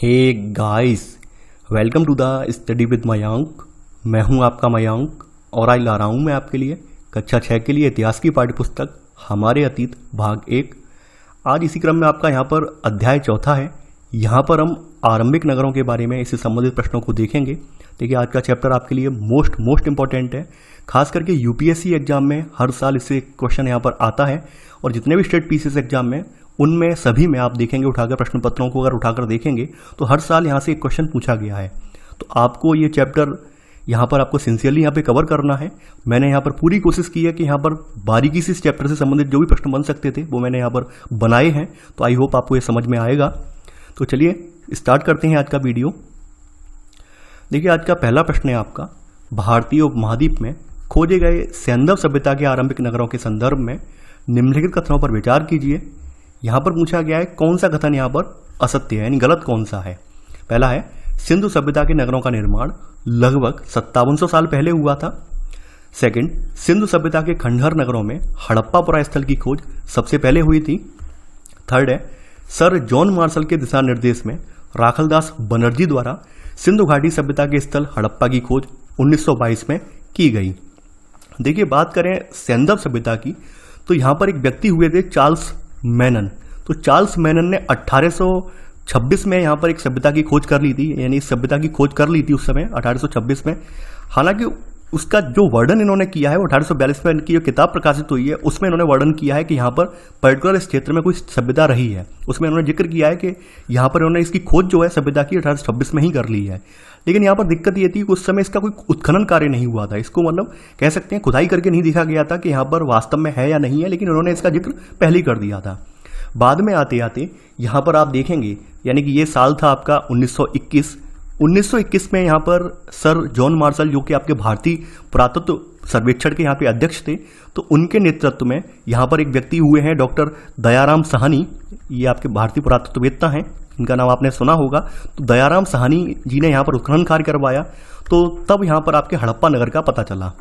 Hey guys, welcome to the study with Mayank. मैं हूं आपका मयांक और आज ला रहा हूं मैं आपके लिए कक्षा 6 के लिए इतिहास की पाठ्यपुस्तक हमारे अतीत भाग 1। आज इसी क्रम में आपका यहां पर अध्याय 4 है। यहां पर हम आरंभिक नगरों के बारे में इससे संबंधित प्रश्नों को देखेंगे। देखिए, आज का चैप्टर आपके लिए मोस्ट इंपॉर्टेंट है। खास करके यूपीएससी एग्जाम में हर साल इससे क्वेश्चन यहाँ पर आता है और जितने भी स्टेट पीसीएस एग्जाम में उनमें सभी में आप देखेंगे उठाकर प्रश्न पत्रों को अगर उठाकर देखेंगे तो हर साल यहाँ से एक क्वेश्चन पूछा गया है। तो आपको ये चैप्टर यहाँ पर आपको सिंसियरली यहाँ पे कवर करना है। मैंने यहाँ पर पूरी कोशिश की है कि यहाँ पर बारीकी से इस चैप्टर से संबंधित जो भी प्रश्न बन सकते थे वो मैंने यहाँ पर बनाए हैं। तो आई होप आपको ये समझ में आएगा। तो चलिए स्टार्ट करते हैं आज का वीडियो। देखिए, आज का पहला प्रश्न है आपका, भारतीय उपमहाद्वीप में खोजे गए सैंधव सभ्यता के आरंभिक नगरों के संदर्भ में निम्नलिखित कथनों पर विचार कीजिए। यहाँ पर पूछा गया है कौन सा कथन यहाँ पर असत्य है, यानी गलत कौन सा है। पहला है, सिंधु सभ्यता के नगरों का निर्माण लगभग 5700 साल पहले हुआ था। सेकंड, सिंधु सभ्यता के खंडहर नगरों में हड़प्पा पुरास्थल की खोज सबसे पहले हुई थी। थर्ड है, सर जॉन मार्शल के दिशा निर्देश में राखलदास बनर्जी द्वारा सिंधु घाटी सभ्यता के स्थल हड़प्पा की खोज 1922 में की गई। देखिए, बात करें सैंधव सभ्यता की तो यहाँ पर एक व्यक्ति हुए थे चार्ल्स मैनन। तो चार्ल्स मैनन ने 1826 में यहाँ पर एक सभ्यता की खोज कर ली थी, यानी इस सभ्यता की खोज कर ली थी उस समय 1826 में। हालांकि उसका जो वर्णन इन्होंने किया है वो 1842 में इनकी जो किताब प्रकाशित हुई है उसमें इन्होंने वर्णन किया है कि यहाँ पर पर्टिकुलर इस क्षेत्र में कोई सभ्यता रही है। उसमें इन्होंने जिक्र किया है कि यहाँ पर इन्होंने इसकी खोज जो है सभ्यता की 1826 में ही कर ली है। लेकिन यहाँ पर दिक्कत ये थी कि उस समय इसका कोई उत्खनन कार्य नहीं हुआ था। इसको मतलब कह सकते हैं खुदाई करके नहीं देखा गया था कि यहाँ पर वास्तव में है या नहीं है, लेकिन उन्होंने इसका जिक्र पहले ही कर दिया था। बाद में आते आते यहाँ पर आप देखेंगे, यानी कि ये साल था आपका 1921 में यहाँ पर सर जॉन मार्शल जो कि आपके भारतीय पुरातत्व सर्वेक्षण के यहाँ पे अध्यक्ष थे, तो उनके नेतृत्व में यहाँ पर एक व्यक्ति हुए हैं डॉक्टर दयाराम साहनी। ये आपके भारतीय पुरातत्ववेत्ता हैं, इनका नाम आपने सुना होगा। तो दयाराम साहनी जी ने यहाँ पर उत्खनन कार्य करवाया, तो तब यहाँ पर आपके हड़प्पा नगर का पता चला।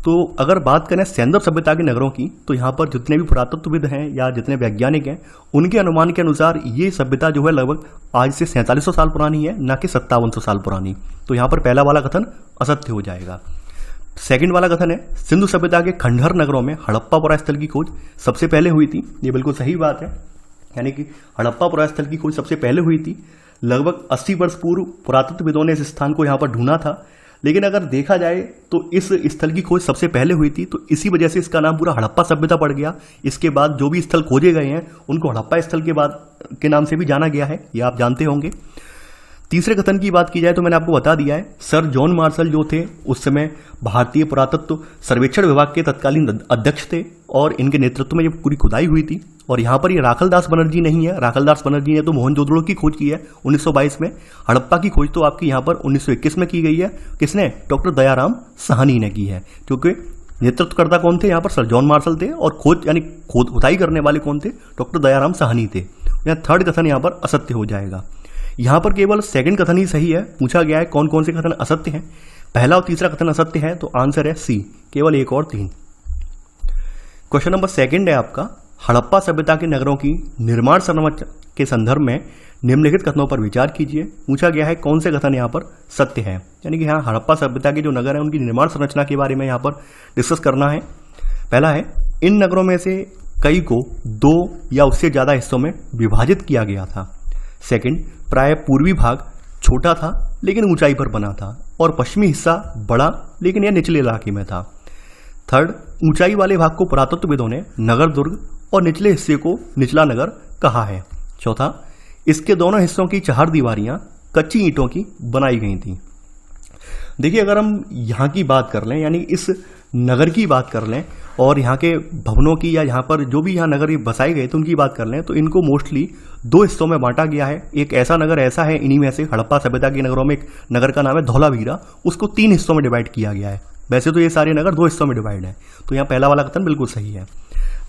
तो अगर बात करें सैंधव सभ्यता के नगरों की तो यहाँ पर जितने भी पुरातत्वविद हैं या जितने वैज्ञानिक हैं उनके अनुमान के अनुसार ये सभ्यता जो है लगभग आज से 4700 साल पुरानी है, ना कि 5700 साल पुरानी। तो यहाँ पर पहला वाला कथन असत्य हो जाएगा। सेकंड वाला कथन है, सिंधु सभ्यता के खंडहर नगरों में हड़प्पा पुरास्थल की खोज सबसे पहले हुई थी। ये बिल्कुल सही बात है, यानी कि हड़प्पा पुरास्थल की खोज सबसे पहले हुई थी। लगभग 80 वर्ष पूर्व पुरातत्वविदों ने इस स्थान को यहाँ पर ढूंढा था, लेकिन अगर देखा जाए तो इस स्थल की खोज सबसे पहले हुई थी, तो इसी वजह से इसका नाम पूरा हड़प्पा सभ्यता पड़ गया। इसके बाद जो भी स्थल खोजे गए हैं उनको हड़प्पा स्थल के नाम से भी जाना गया है, ये आप जानते होंगे। तीसरे कथन की बात की जाए तो मैंने आपको बता दिया है, सर जॉन मार्शल जो थे उस समय भारतीय पुरातत्व सर्वेक्षण विभाग के तत्कालीन अध्यक्ष थे और इनके नेतृत्व में ये पूरी खुदाई हुई थी। और यहाँ पर ये राखलदास बनर्जी नहीं है, राखलदास बनर्जी ने तो मोहनजोदड़ो की खोज की है 1922 में। हड़प्पा की खोज तो आपकी यहाँ पर 1921 में की गई है। किसने? डॉक्टर दयाराम साहनी ने की है, क्योंकि नेतृत्वकर्ता कौन थे यहाँ पर? सर जॉन मार्शल थे और खोज यानी खुदाई करने वाले कौन थे? डॉक्टर दयाराम साहनी थे। यहाँ थर्ड कथन यहाँ पर असत्य हो जाएगा। यहाँ पर केवल सेकंड कथन ही सही है। पूछा गया है कौन कौन से कथन असत्य हैं। पहला और तीसरा कथन असत्य है, तो आंसर है सी, केवल 1 और 3। क्वेश्चन नंबर सेकंड है आपका, हड़प्पा सभ्यता के नगरों की निर्माण संरचना के संदर्भ में निम्नलिखित कथनों पर विचार कीजिए। पूछा गया है कौन से कथन यहाँ पर सत्य है, यानी कि यहाँ हड़प्पा सभ्यता के जो नगर हैं उनकी निर्माण संरचना के बारे में यहाँ पर डिस्कस करना है। पहला है, इन नगरों में से कई को 2 या उससे ज्यादा हिस्सों में विभाजित किया गया था। सेकंड, प्राय पूर्वी भाग छोटा था लेकिन ऊंचाई पर बना था और पश्चिमी हिस्सा बड़ा लेकिन यह निचले इलाके में था। थर्ड, ऊंचाई वाले भाग को पुरातत्वविदों ने नगर दुर्ग और निचले हिस्से को निचला नगर कहा है। चौथा, इसके दोनों हिस्सों की चहारदीवारियां कच्ची ईंटों की बनाई गई थी। देखिए, अगर हम यहाँ की बात कर लें, यानी इस नगर की बात कर लें और यहाँ के भवनों की या यहाँ पर जो भी यहाँ नगर बसाए गए थे उनकी बात कर लें, तो इनको मोस्टली 2 हिस्सों में बांटा गया है। एक ऐसा नगर ऐसा है इन्हीं में से, हड़प्पा सभ्यता के नगरों में एक नगर का नाम है धौलावीरा, उसको 3 हिस्सों में डिवाइड किया गया है। वैसे तो ये सारे नगर 2 हिस्सों में डिवाइड है, तो यहाँ पहला वाला कथन बिल्कुल सही है।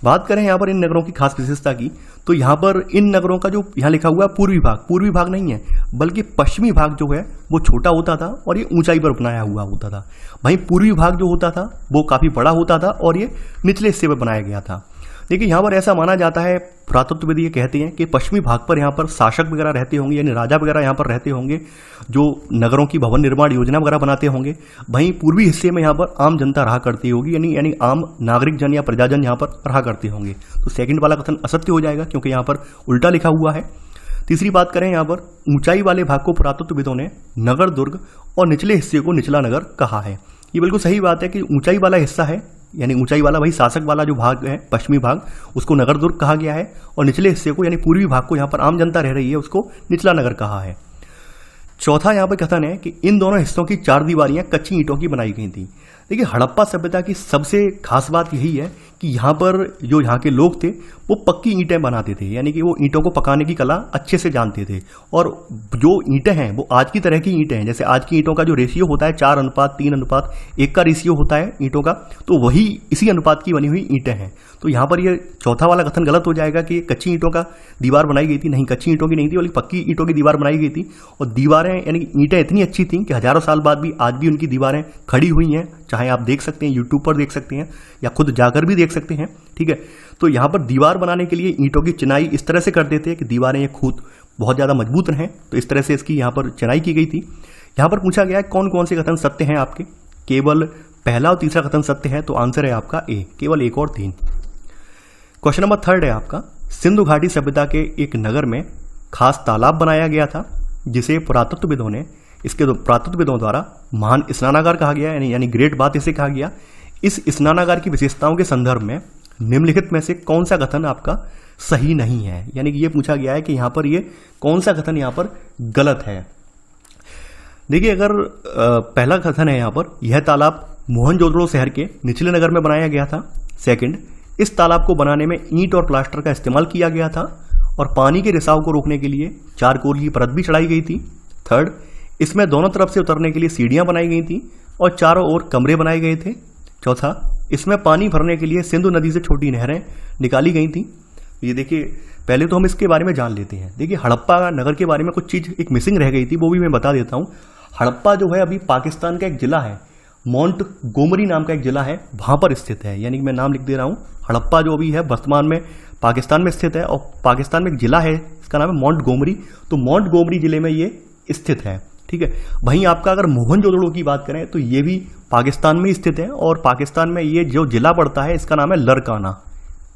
बात करें यहाँ पर इन नगरों की खास विशेषता की, तो यहाँ पर इन नगरों का जो यहाँ लिखा हुआ है पूर्वी भाग नहीं है बल्कि पश्चिमी भाग जो है वो छोटा होता था और ये ऊंचाई पर बनाया हुआ होता था। वहीं पूर्वी भाग जो होता था वो काफी बड़ा होता था और ये निचले हिस्से पर बनाया गया था। देखिए यहाँ पर ऐसा माना जाता है, पुरातत्वविद ये कहते हैं कि पश्चिमी भाग पर यहाँ पर शासक वगैरह रहते होंगे, यानी राजा वगैरह यहाँ पर रहते होंगे जो नगरों की भवन निर्माण योजना वगैरह बनाते होंगे। वहीं पूर्वी हिस्से में यहाँ पर आम जनता रहा करती होगी, यानी आम नागरिक जन या प्रजाजन यहाँ पर रहा करते होंगे। तो सेकंड वाला कथन असत्य हो जाएगा क्योंकि यहाँ पर उल्टा लिखा हुआ है। तीसरी बात करें, यहाँ पर ऊंचाई वाले भाग को पुरातत्वविदों ने नगर दुर्ग और निचले हिस्से को निचला नगर कहा है। ये बिल्कुल सही बात है कि ऊंचाई वाला हिस्सा है, यानी ऊंचाई वाला भाई शासक वाला जो भाग है पश्चिमी भाग, उसको नगर दुर्ग कहा गया है, और निचले हिस्से को यानी पूर्वी भाग को यहाँ पर आम जनता रह रही है उसको निचला नगर कहा है। चौथा यहाँ पर कथन है कि इन दोनों हिस्सों की चार दीवारियां कच्ची ईंटों की बनाई गई थी। देखिए हड़प्पा सभ्यता की सबसे खास बात यही है कि यहाँ पर जो यहाँ के लोग थे वो पक्की ईंटें बनाते थे, यानी कि वो ईंटों को पकाने की कला अच्छे से जानते थे। और जो ईंटें हैं वो आज की तरह की ईंटें हैं, जैसे आज की ईंटों का जो रेशियो होता है 4:3:1 का रेशियो होता है ईंटों का, तो वही इसी अनुपात की बनी हुई ईंटें हैं। तो यहाँ पर ये चौथा वाला कथन गलत हो जाएगा कि कच्ची ईंटों का दीवार बनाई गई थी। नहीं, कच्ची ईंटों की नहीं थी, बल्कि पक्की ईंटों की दीवार बनाई गई थी। और दीवारें यानी कि ईंटें इतनी अच्छी थी कि हजारों साल बाद भी आज भी उनकी दीवारें खड़ी हुई हैं, चाहे आप देख सकते हैं यूट्यूब पर देख सकते हैं या खुद जाकर भी देख सकते हैं। ठीक है, तो यहाँ पर दीवार बनाने के लिए ईंटों की चिनाई इस तरह से कर देते हैं कि दीवारें ये खुद बहुत ज़्यादा मजबूत रहें, तो इस तरह से इसकी यहाँ पर चिनाई की गई थी। यहाँ पर पूछा गया है कौन कौन से कथन सत्य हैं आपके, केवल पहला और तीसरा कथन सत्य है, तो आंसर है आपका ए, केवल 1 और 3। क्वेश्चन नंबर 3 है आपका, सिंधु घाटी सभ्यता के एक नगर में खास तालाब बनाया गया था जिसे पुरातत्वविदों द्वारा महान स्नानागार कहा गया, यानी ग्रेट बाथ इसे कहा गया। इस स्नानागार की विशेषताओं के संदर्भ में निम्नलिखित में से कौन सा कथन आपका सही नहीं है, यानी कि ये पूछा गया है कि यहाँ पर ये कौन सा कथन यहाँ पर गलत है। देखिए अगर पहला कथन है यहाँ पर, यह तालाब मोहनजोदड़ो शहर के निचले नगर में बनाया गया था। सेकंड, इस तालाब को बनाने में ईंट और प्लास्टर का इस्तेमाल किया गया था और पानी के रिसाव को रोकने के लिए चारकोल की परत भी चढ़ाई गई थी। थर्ड, इसमें दोनों तरफ से उतरने के लिए सीढ़ियां बनाई गई थी और चारों ओर कमरे बनाए गए थे। चौथा, इसमें पानी भरने के लिए सिंधु नदी से छोटी नहरें निकाली गई थी। ये देखिए, पहले तो हम इसके बारे में जान लेते हैं। देखिए हड़प्पा नगर के बारे में कुछ चीज़ एक मिसिंग रह गई थी, वो भी मैं बता देता हूँ। हड़प्पा जो है अभी पाकिस्तान का एक जिला है, माउंट गोमरी नाम का एक जिला है, वहाँ पर स्थित है। यानी कि मैं नाम लिख दे रहा हूँ, हड़प्पा जो अभी है वर्तमान में पाकिस्तान में स्थित है और पाकिस्तान में एक जिला है, इसका नाम है माउंट गोमरी। तो माउंट गोमरी जिले में ये स्थित है। ठीक है, वहीं आपका अगर मोहनजोदड़ो की बात करें तो ये भी पाकिस्तान में स्थित है और पाकिस्तान में ये जो जिला पड़ता है इसका नाम है लरकाना।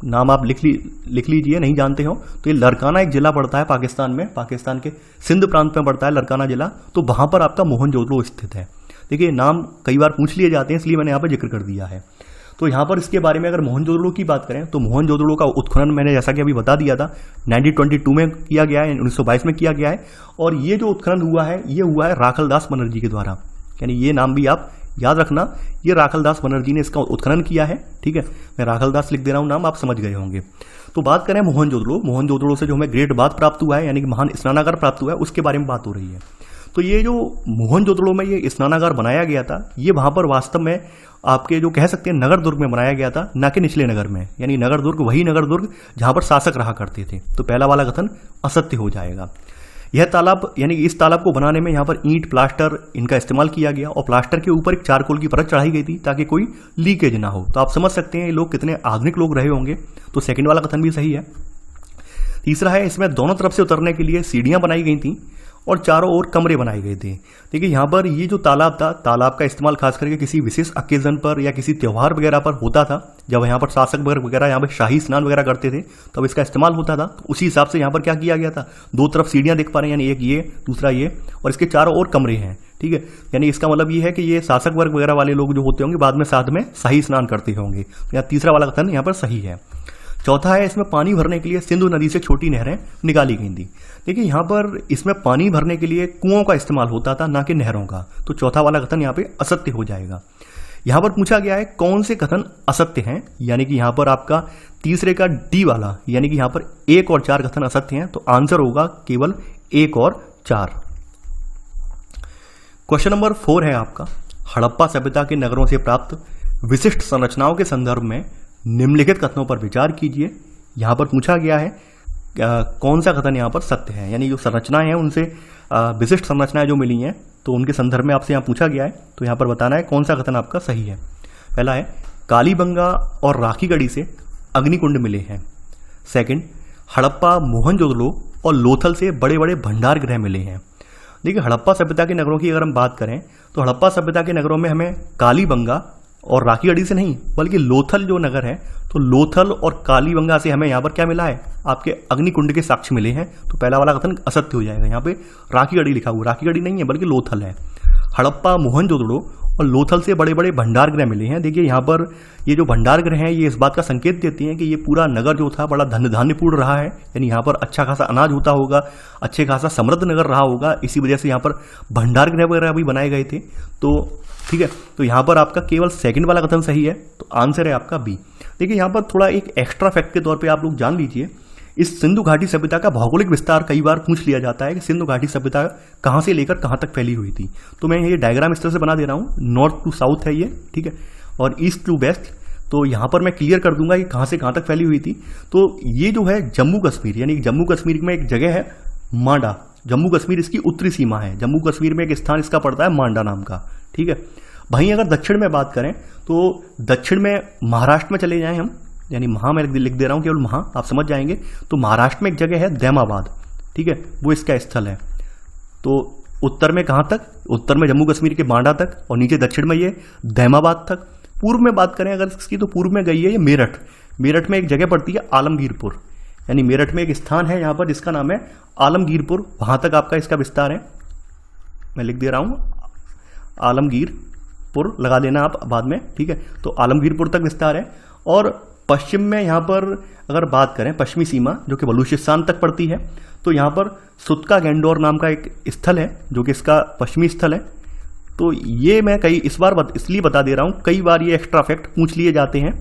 नाम आप लिख लीजिए, नहीं जानते हो तो ये लरकाना एक जिला पड़ता है पाकिस्तान में, पाकिस्तान के सिंध प्रांत में पड़ता है लरकाना जिला। तो वहां पर आपका मोहनजोदड़ो स्थित है। देखिए नाम कई बार पूछ लिए जाते हैं, इसलिए मैंने यहाँ पर जिक्र कर दिया है। तो यहाँ पर इसके बारे में अगर मोहनजोदड़ो की बात करें तो मोहनजोदड़ो का उत्खनन मैंने जैसा कि अभी बता दिया था 1922 में किया गया है, 1922 में किया गया है। और ये जो उत्खनन हुआ है ये हुआ है राखलदास बनर्जी के द्वारा, यानी ये नाम भी आप याद रखना, ये राखलदास बनर्जी ने इसका उत्खनन किया है। ठीक है, मैं राखलदास लिख दे रहा हूँ, नाम आप समझ गए होंगे। तो बात करें मोहनजोदड़ो से जो हमें ग्रेट बाथ प्राप्त हुआ है, यानी कि महान स्नानागार प्राप्त हुआ है, उसके बारे में बात हो रही है। तो ये जो मोहनजोदड़ो में ये स्नानागार बनाया गया था, ये वहां पर वास्तव में आपके जो कह सकते हैं नगर दुर्ग में बनाया गया था, ना कि निचले नगर में। यानी नगर दुर्ग वही नगर दुर्ग जहां पर शासक रहा करते थे। तो पहला वाला कथन असत्य हो जाएगा। यह तालाब यानी कि इस तालाब को बनाने में यहाँ पर ईंट प्लास्टर इनका इस्तेमाल किया गया और प्लास्टर के ऊपर एक चारकोल की परत चढ़ाई गई थी ताकि कोई लीकेज ना हो। तो आप समझ सकते हैं ये लोग कितने आधुनिक लोग रहे होंगे। तो सेकंड वाला कथन भी सही है। तीसरा है, इसमें दोनों तरफ से उतरने के लिए सीढ़ियां बनाई गई थी और चारों ओर कमरे बनाए गए थे। देखिए यहाँ पर ये जो तालाब था, तालाब का इस्तेमाल खास करके किसी विशेष ओकेजन पर या किसी त्यौहार वगैरह पर होता था। जब यहाँ पर शासक वगैरह यहाँ पर शाही स्नान वगैरह करते थे तब इसका इस्तेमाल होता था। तो उसी हिसाब से यहाँ पर क्या किया गया था, दो तरफ सीढ़ियाँ देख पा रहे हैं, यानी एक ये दूसरा ये, और इसके चारों ओर कमरे हैं। ठीक है, यानी इसका मतलब ये है कि ये शासक वर्ग वगैरह वाले लोग जो होते होंगे बाद में साथ में शाही स्नान करते होंगे। तो यहाँ तीसरा वाला कथन यहाँ पर सही है। चौथा है, इसमें पानी भरने के लिए सिंधु नदी से छोटी नहरें निकाली गई थी। देखिए यहाँ पर इसमें पानी भरने के लिए कुओं का इस्तेमाल होता था, ना कि नहरों का। तो चौथा वाला कथन यहाँ पे असत्य हो जाएगा। यहाँ पर पूछा गया है कौन से कथन असत्य हैं, यानी कि यहाँ पर आपका तीसरे का डी वाला, यानी कि यहाँ पर 1 और 4 कथन असत्य हैं। तो आंसर होगा केवल 1 और 4। क्वेश्चन नंबर 4 है आपका, हड़प्पा सभ्यता के नगरों से प्राप्त विशिष्ट संरचनाओं के संदर्भ में निम्नलिखित कथनों पर विचार कीजिए। यहाँ पर पूछा गया है कौन सा कथन यहाँ पर सत्य है, यानी जो संरचनाएं हैं उनसे विशिष्ट संरचनाएं जो मिली हैं तो उनके संदर्भ में आपसे यहाँ पूछा गया है। तो यहाँ पर बताना है कौन सा कथन आपका सही है। पहला है, कालीबंगा और राखीगढ़ी से अग्निकुंड मिले हैं। सेकंड, हड़प्पा, मोहनजोदड़ो और लोथल से बड़े बड़े भंडार गृह मिले हैं। देखिए, हड़प्पा सभ्यता के नगरों की अगर हम बात करें तो हड़प्पा सभ्यता के नगरों में हमें कालीबंगा और राखीगढ़ी से नहीं बल्कि लोथल जो नगर है, तो लोथल और कालीबंगा से हमें यहाँ पर क्या मिला है, आपके अग्निकुंड के साक्ष्य मिले हैं। तो पहला वाला कथन असत्य हो जाएगा। यहाँ पे राखीगढ़ी लिखा हुआ, राखीगढ़ी नहीं है बल्कि लोथल है। हड़प्पा, मोहनजोदड़ो और लोथल से बड़े बड़े भंडार गृह मिले हैं। देखिए, यहाँ पर ये जो भंडार गृह हैं ये इस बात का संकेत देते हैं कि ये पूरा नगर जो था बड़ा धन धान्यपूर्ण रहा है, यानी यहाँ पर अच्छा खासा अनाज होता होगा, अच्छे खासा समृद्ध नगर रहा होगा। इसी वजह से यहाँ पर भंडार गृह वगैरह भी बनाए गए थे। तो ठीक है, तो यहाँ पर आपका केवल सेकंड वाला कथन सही है, तो आंसर है आपका बी। देखिए, यहाँ पर थोड़ा एक एक्स्ट्रा फैक्ट के तौर पे आप लोग जान लीजिए, इस सिंधु घाटी सभ्यता का भौगोलिक विस्तार कई बार पूछ लिया जाता है कि सिंधु घाटी सभ्यता कहाँ से लेकर कहाँ तक फैली हुई थी। तो मैं ये डायग्राम इस तरह से बना दे रहा हूँ, नॉर्थ टू साउथ है ये, ठीक है, और ईस्ट टू वेस्ट। तो यहाँ पर मैं क्लियर कर दूंगा कि कहाँ से कहाँ तक फैली हुई थी। तो ये जो है जम्मू कश्मीर, यानी जम्मू कश्मीर में एक जगह है मांडा, जम्मू कश्मीर इसकी उत्तरी सीमा है। जम्मू कश्मीर में एक स्थान इसका पड़ता है मांडा नाम का, ठीक है। वहीं अगर दक्षिण में बात करें तो दक्षिण में महाराष्ट्र में चले जाएं हम, यानी महा मैं लिख दे रहा हूं, केवल महा, आप समझ जाएंगे। तो महाराष्ट्र में एक जगह है दैमाबाद, ठीक है, वो इसका स्थल है। तो उत्तर में कहां तक, उत्तर में जम्मू कश्मीर के मांडा तक, और नीचे दक्षिण में ये दैमाबाद तक। पूर्व में बात करें अगर इसकी, तो पूर्व में गई है ये मेरठ। मेरठ में एक जगह पड़ती है आलमगीरपुर, यानी मेरठ में एक स्थान है यहाँ पर जिसका नाम है आलमगीरपुर, वहां तक आपका इसका विस्तार है। मैं लिख दे रहा हूं, आलमगीरपुर लगा देना आप बाद में, ठीक है। तो आलमगीरपुर तक विस्तार है। और पश्चिम में यहाँ पर अगर बात करें, पश्चिमी सीमा जो कि बलूचिस्तान तक पड़ती है, तो यहाँ पर सुतका गेंडोर नाम का एक स्थल है जो कि इसका पश्चिमी स्थल है। तो ये मैं इस बार इसलिए बता दे रहा हूँ, कई बार ये एक्स्ट्रा फैक्ट पूछ लिए जाते हैं।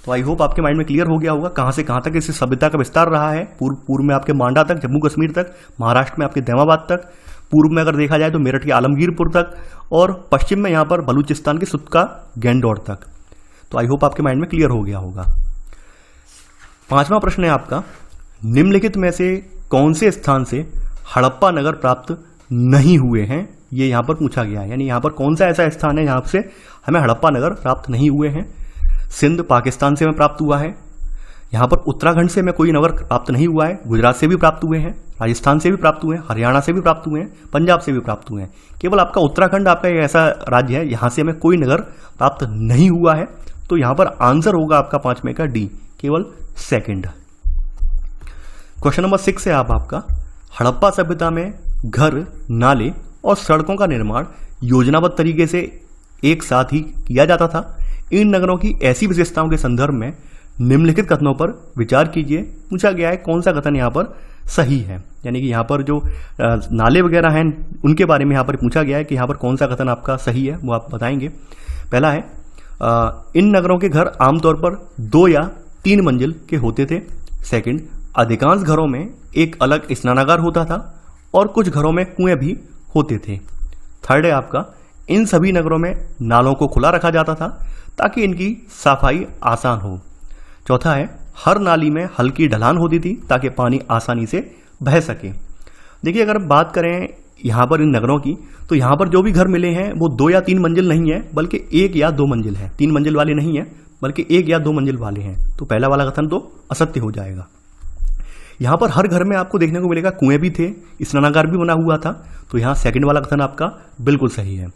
तो आई होप आपके माइंड में क्लियर हो गया होगा कहाँ से कहाँ तक इस सभ्यता का विस्तार रहा है। पूर्व में आपके मांडा तक, जम्मू कश्मीर तक, महाराष्ट्र में आपके दैमाबाद तक, पूर्व में अगर देखा जाए तो मेरठ के आलमगीरपुर तक, और पश्चिम में यहाँ पर बलूचिस्तान के सुतका गेंडोर तक। तो आई होप आपके माइंड में क्लियर हो गया होगा। पांचवा प्रश्न है आपका, निम्नलिखित में से कौन से स्थान से हड़प्पा नगर प्राप्त नहीं हुए हैं, ये यहां पर पूछा गया है। यानी यहां पर कौन सा ऐसा स्थान है जहां से हमें हड़प्पा नगर प्राप्त नहीं हुए हैं। सिंध पाकिस्तान से हमें प्राप्त हुआ है, यहां पर उत्तराखंड से हमें कोई नगर प्राप्त नहीं हुआ है, गुजरात से भी प्राप्त हुए हैं, राजस्थान से भी प्राप्त हुए हैं, हरियाणा से भी प्राप्त हुए हैं, पंजाब से भी प्राप्त हुए हैं। केवल आपका उत्तराखंड आपका एक ऐसा राज्य है यहां से हमें कोई नगर प्राप्त नहीं हुआ है। तो यहां पर आंसर होगा आपका पांचवें का डी, केवल सेकंड। क्वेश्चन नंबर 6 है आपका, हड़प्पा सभ्यता में घर, नाले और सड़कों का निर्माण योजनाबद्ध तरीके से एक साथ ही किया जाता था। इन नगरों की ऐसी विशेषताओं के संदर्भ में निम्नलिखित कथनों पर विचार कीजिए। पूछा गया है कौन सा कथन यहाँ पर सही है, यानी कि यहाँ पर जो नाले वगैरह हैं उनके बारे में यहाँ पर पूछा गया है कि यहाँ पर कौन सा कथन आपका सही है, वो आप बताएंगे। पहला है, इन नगरों के घर आमतौर पर 2 या 3 मंजिल के होते थे। सेकंड, अधिकांश घरों में एक अलग स्नानागार होता था और कुछ घरों में कुएं भी होते थे। थर्ड है आपका, इन सभी नगरों में नालों को खुला रखा जाता था ताकि इनकी सफाई आसान हो। चौथा है, हर नाली में हल्की ढलान होती थी ताकि पानी आसानी से बह सके। देखिए, अगर बात करें यहाँ पर इन नगरों की, तो यहाँ पर जो भी घर मिले हैं वो 2 या 3 मंजिल नहीं है, बल्कि 1 या 2 मंजिल है। 3 मंजिल वाले नहीं है, बल्कि 1 या 2 मंजिल वाले हैं। तो पहला वाला कथन तो असत्य हो जाएगा। यहाँ पर हर घर में आपको देखने को मिलेगा कुएं भी थे, स्नानागार भी बना हुआ था। तो यहाँ सेकंड वाला कथन आपका बिल्कुल सही है।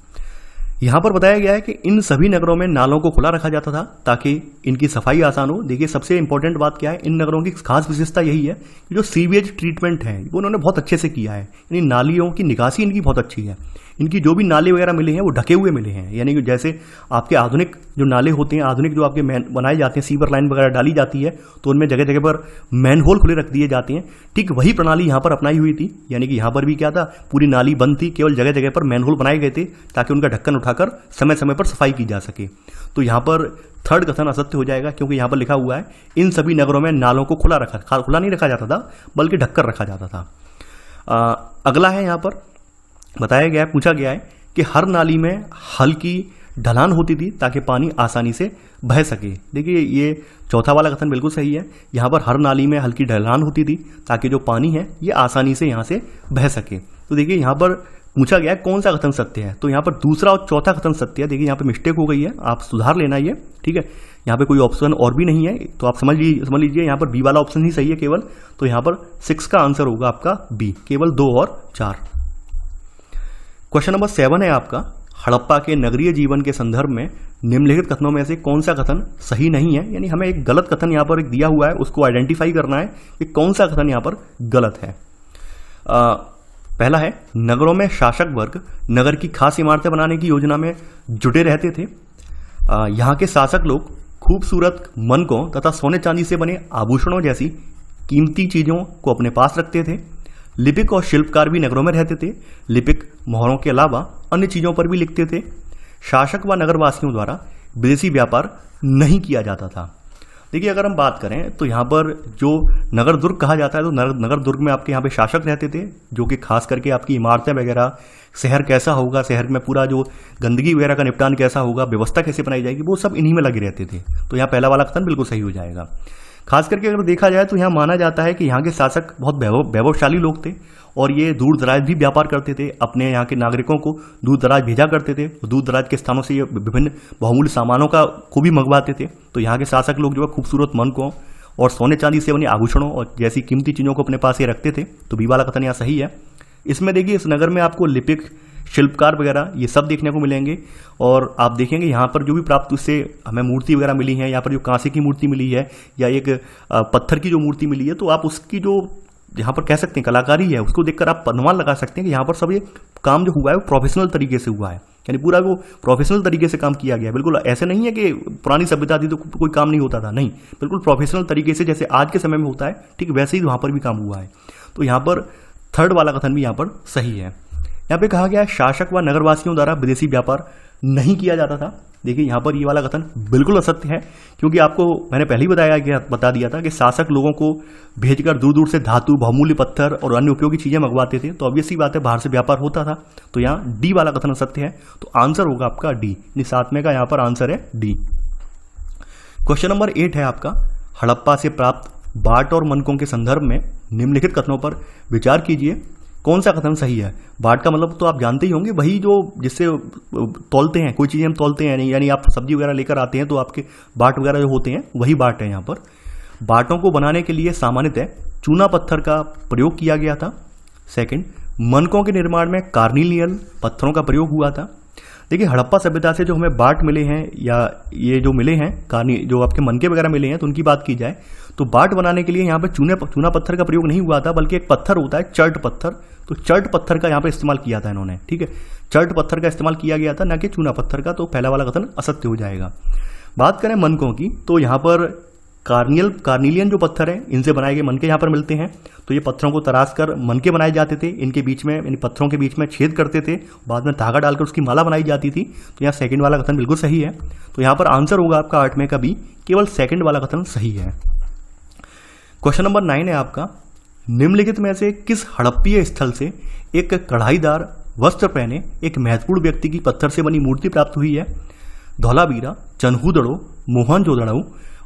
यहाँ पर बताया गया है कि इन सभी नगरों में नालों को खुला रखा जाता था ताकि इनकी सफाई आसान हो। देखिए, सबसे इंपॉर्टेंट बात क्या है, इन नगरों की खास विशेषता यही है कि जो सीवेज ट्रीटमेंट है वो उन्होंने बहुत अच्छे से किया है, यानी नालियों की निकासी इनकी बहुत अच्छी है। इनकी जो भी नाले वगैरह मिले हैं वो ढके हुए मिले हैं, यानी कि जैसे आपके आधुनिक जो नाले होते हैं, आधुनिक जो आपके बनाए जाते हैं, सीवर लाइन वगैरह डाली जाती है तो उनमें जगह जगह पर मैन होल खुले रख दिए जाते हैं। ठीक वही प्रणाली यहाँ पर अपनाई हुई थी, यानी कि यहाँ पर भी क्या था, पूरी नाली बंद थी, केवल जगह जगह पर मैन होल बनाए गए थे ताकि उनका ढक्कन उठाकर समय समय पर सफाई की जा सके। तो यहाँ पर थर्ड कथन असत्य हो जाएगा, क्योंकि यहाँ पर लिखा हुआ है इन सभी नगरों में नालों को खुला नहीं रखा जाता था, बल्कि ढककर रखा जाता था। अगला है, यहाँ पर बताया गया है, पूछा गया है कि हर नाली में हल्की ढलान होती थी ताकि पानी आसानी से बह सके। देखिए, ये चौथा वाला कथन बिल्कुल सही है। यहाँ पर हर नाली में हल्की ढलान होती थी ताकि जो पानी है ये आसानी से यहाँ से बह सके। तो देखिए, यहाँ पर पूछा गया है कौन सा कथन सत्य है, तो यहाँ पर दूसरा और चौथा कथन सत्य है। देखिए, यहाँ पर मिस्टेक हो गई है, आप सुधार लेना ये, ठीक है। यहाँ पे कोई ऑप्शन और भी नहीं है, तो आप समझ लीजिए यहाँ पर बी वाला ऑप्शन ही सही है केवल। तो यहाँ पर 6 का आंसर होगा आपका बी, केवल 2 और 4। क्वेश्चन नंबर 7 है आपका, हड़प्पा के नगरीय जीवन के संदर्भ में निम्नलिखित कथनों में से कौन सा कथन सही नहीं है। यानी हमें एक गलत कथन यहाँ पर एक दिया हुआ है, उसको आइडेंटिफाई करना है कि कौन सा कथन यहाँ पर गलत है। पहला है, नगरों में शासक वर्ग नगर की खास इमारतें बनाने की योजना में जुटे रहते थे। यहाँ के शासक लोग खूबसूरत मनकों तथा सोने चांदी से बने आभूषणों जैसी कीमती चीजों को अपने पास रखते थे। लिपिक और शिल्पकार भी नगरों में रहते थे। लिपिक मोहरों के अलावा अन्य चीजों पर भी लिखते थे। शासक व नगरवासियों द्वारा विदेशी व्यापार नहीं किया जाता था। देखिए, अगर हम बात करें तो यहाँ पर जो नगर दुर्ग कहा जाता है, तो नगर दुर्ग में आपके यहाँ पे शासक रहते थे, जो कि खास करके आपकी इमारतें वगैरह, शहर कैसा होगा, शहर में पूरा जो गंदगी वगैरह का निपटान कैसा होगा, व्यवस्था कैसे बनाई जाएगी, वो सब इन्हीं में लगे रहते थे। तो यहाँ पहला वाला कथन बिल्कुल सही हो जाएगा। खास करके अगर देखा जाए तो यहाँ माना जाता है कि यहाँ के शासक बहुत वैभवशाली लोग थे और ये दूर दराज भी व्यापार करते थे, अपने यहाँ के नागरिकों को दूर दराज भेजा करते थे। दूर दराज के स्थानों से ये विभिन्न बहुमूल्य सामानों को भी मंगवाते थे। तो यहाँ के शासक लोग जो है खूबसूरत मनकों और सोने चांदी से बने आभूषणों और जैसी कीमती चीज़ों को अपने पास ये रखते थे। तो बी वाला कथन यहाँ सही है। इसमें देखिए, इस नगर में आपको लिपिक, शिल्पकार वगैरह ये सब देखने को मिलेंगे। और आप देखेंगे यहाँ पर जो भी प्राप्त उससे हमें मूर्ति वगैरह मिली है, यहाँ पर जो कांसे की मूर्ति मिली है या एक पत्थर की जो मूर्ति मिली है, तो आप उसकी जो यहाँ पर कह सकते हैं कलाकारी है, उसको देखकर आप अनुमान लगा सकते हैं कि यहाँ पर सब ये काम जो हुआ है वो प्रोफेशनल तरीके से हुआ है। यानी पूरा वो प्रोफेशनल तरीके से काम किया गया है। बिल्कुल ऐसे नहीं है कि पुरानी सभ्यता थी तो कोई काम नहीं होता था, नहीं, बिल्कुल प्रोफेशनल तरीके से जैसे आज के समय में होता है, ठीक वैसे ही वहाँ पर भी काम हुआ है। तो यहाँ पर थर्ड वाला कथन भी यहाँ पर सही है। यहाँ पे कहा गया है शासक व नगरवासियों द्वारा विदेशी व्यापार नहीं किया जाता था। देखिए, यहाँ पर ये वाला कथन बिल्कुल असत्य है, क्योंकि आपको मैंने पहले ही बता दिया था कि शासक लोगों को भेजकर दूर दूर से धातु, बहुमूल्य पत्थर और अन्य उपयोगी चीजें मंगवाते थे। तो ऑब्वियस सी बात है, बाहर से व्यापार होता था। तो यहाँ डी वाला कथन असत्य है। तो आंसर होगा आपका डी, 7वें का यहाँ पर आंसर है डी। क्वेश्चन नंबर 8 है आपका, हड़प्पा से प्राप्त बाट और मनकों के संदर्भ में निम्नलिखित कथनों पर विचार कीजिए। कौन सा कथन सही है? बाट का मतलब तो आप जानते ही होंगे, वही जो जिससे तौलते हैं, कोई चीज़ें हम तौलते हैं नहीं, यानी आप सब्जी वगैरह लेकर आते हैं तो आपके बाट वगैरह जो होते हैं वही बाट है। यहाँ पर बाटों को बनाने के लिए सामान्यतः चूना पत्थर का प्रयोग किया गया था। सेकंड, मनकों के निर्माण में कार्निलियन पत्थरों का प्रयोग हुआ था। देखिए, हड़प्पा सभ्यता से जो हमें बाट मिले हैं या ये जो मिले हैं जो आपके मनके वगैरह मिले हैं, तो उनकी बात की जाए तो बाट बनाने के लिए यहाँ पे चूना पत्थर का प्रयोग नहीं हुआ था, बल्कि एक पत्थर होता है चर्ट पत्थर। तो चर्ट पत्थर का यहाँ पे इस्तेमाल किया था इन्होंने, ठीक है, चर्ट पत्थर का इस्तेमाल किया गया था, न कि चूना पत्थर का। तो पहला वाला कथन असत्य हो जाएगा। बात करें मनकों की, तो यहाँ पर कार्निलियन जो पत्थर है, इनसे बनाए गए मनके यहाँ पर मिलते हैं। तो ये पत्थरों को तराश कर मनके बनाए जाते थे, इनके बीच में, इन पत्थरों के बीच में छेद करते थे, बाद में धागा डालकर उसकी माला बनाई जाती थी। तो यहाँ सेकंड वाला कथन बिल्कुल सही है। तो यहाँ पर आंसर होगा आपका 8वें का बी, केवल सेकंड वाला कथन सही है। क्वेश्चन नंबर 9 है आपका, निम्नलिखित में से किस हड़प्पीय स्थल से एक कढ़ाईदार वस्त्र पहने एक महत्वपूर्ण व्यक्ति की पत्थर से बनी मूर्ति प्राप्त हुई है? धौलावीरा, चन्हूदड़ो, मोहनजोदड़ो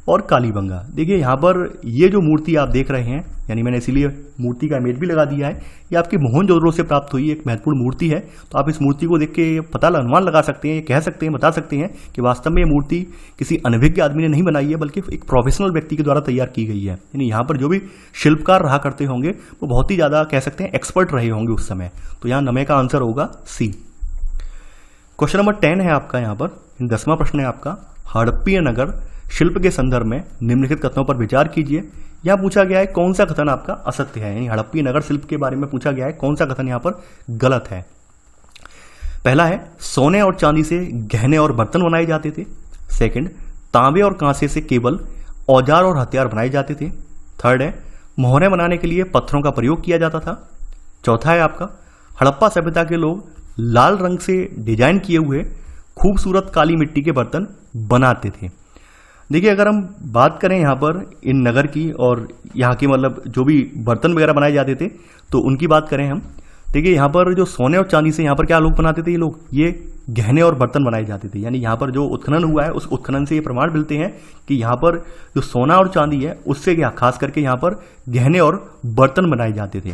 और कालीबंगा। देखिए, यहाँ पर ये जो मूर्ति आप देख रहे हैं, यानी मैंने इसीलिए मूर्ति का इमेज भी लगा दिया है, ये आपकी मोहनजोदड़ो से प्राप्त हुई एक महत्वपूर्ण मूर्ति है। तो आप इस मूर्ति को देख के अनुमान लगा सकते हैं, कह सकते हैं, बता सकते हैं कि वास्तव में ये मूर्ति किसी अनभिज्ञ आदमी ने नहीं बनाई है, बल्कि एक प्रोफेशनल व्यक्ति के द्वारा तैयार की गई है। यानी यहाँ पर जो भी शिल्पकार रहा करते होंगे वो बहुत ही ज़्यादा कह सकते हैं एक्सपर्ट रहे होंगे उस समय। तो यहाँ 9वें का आंसर होगा सी। क्वेश्चन नंबर 10 है आपका, यहाँ पर 10वां प्रश्न है आपका, हड़प्पीय नगर शिल्प के संदर्भ में निम्नलिखित कथनों पर विचार कीजिए। यहां पूछा गया है कौन सा कथन आपका असत्य है, यानी हड़प्पीय नगर शिल्प के बारे में पूछा गया है कौन सा कथन यहां पर गलत है। पहला है, सोने और चांदी से गहने और बर्तन बनाए जाते थे। सेकंड, तांबे और कांसे से केवल औजार और हथियार बनाए जाते थे। थर्ड है, मोहरें बनाने के लिए पत्थरों का प्रयोग किया जाता था। चौथा है आपका, हड़प्पा सभ्यता के लोग लाल रंग से डिजाइन किए हुए खूबसूरत काली मिट्टी के बर्तन बनाते थे। देखिए, अगर हम बात करें यहाँ पर इन नगर की और यहाँ की, मतलब जो भी बर्तन वगैरह बनाए जाते थे, तो उनकी बात करें हम, देखिए यहाँ पर जो सोने और चांदी से यहाँ पर क्या लोग बनाते थे, ये गहने और बर्तन बनाए जाते थे। यानी यहाँ पर जो उत्खनन हुआ है, उस उत्खनन से ये प्रमाण मिलते हैं कि यहाँ पर जो सोना और चांदी है, उससे क्या खास करके यहाँ पर गहने और बर्तन बनाए जाते थे।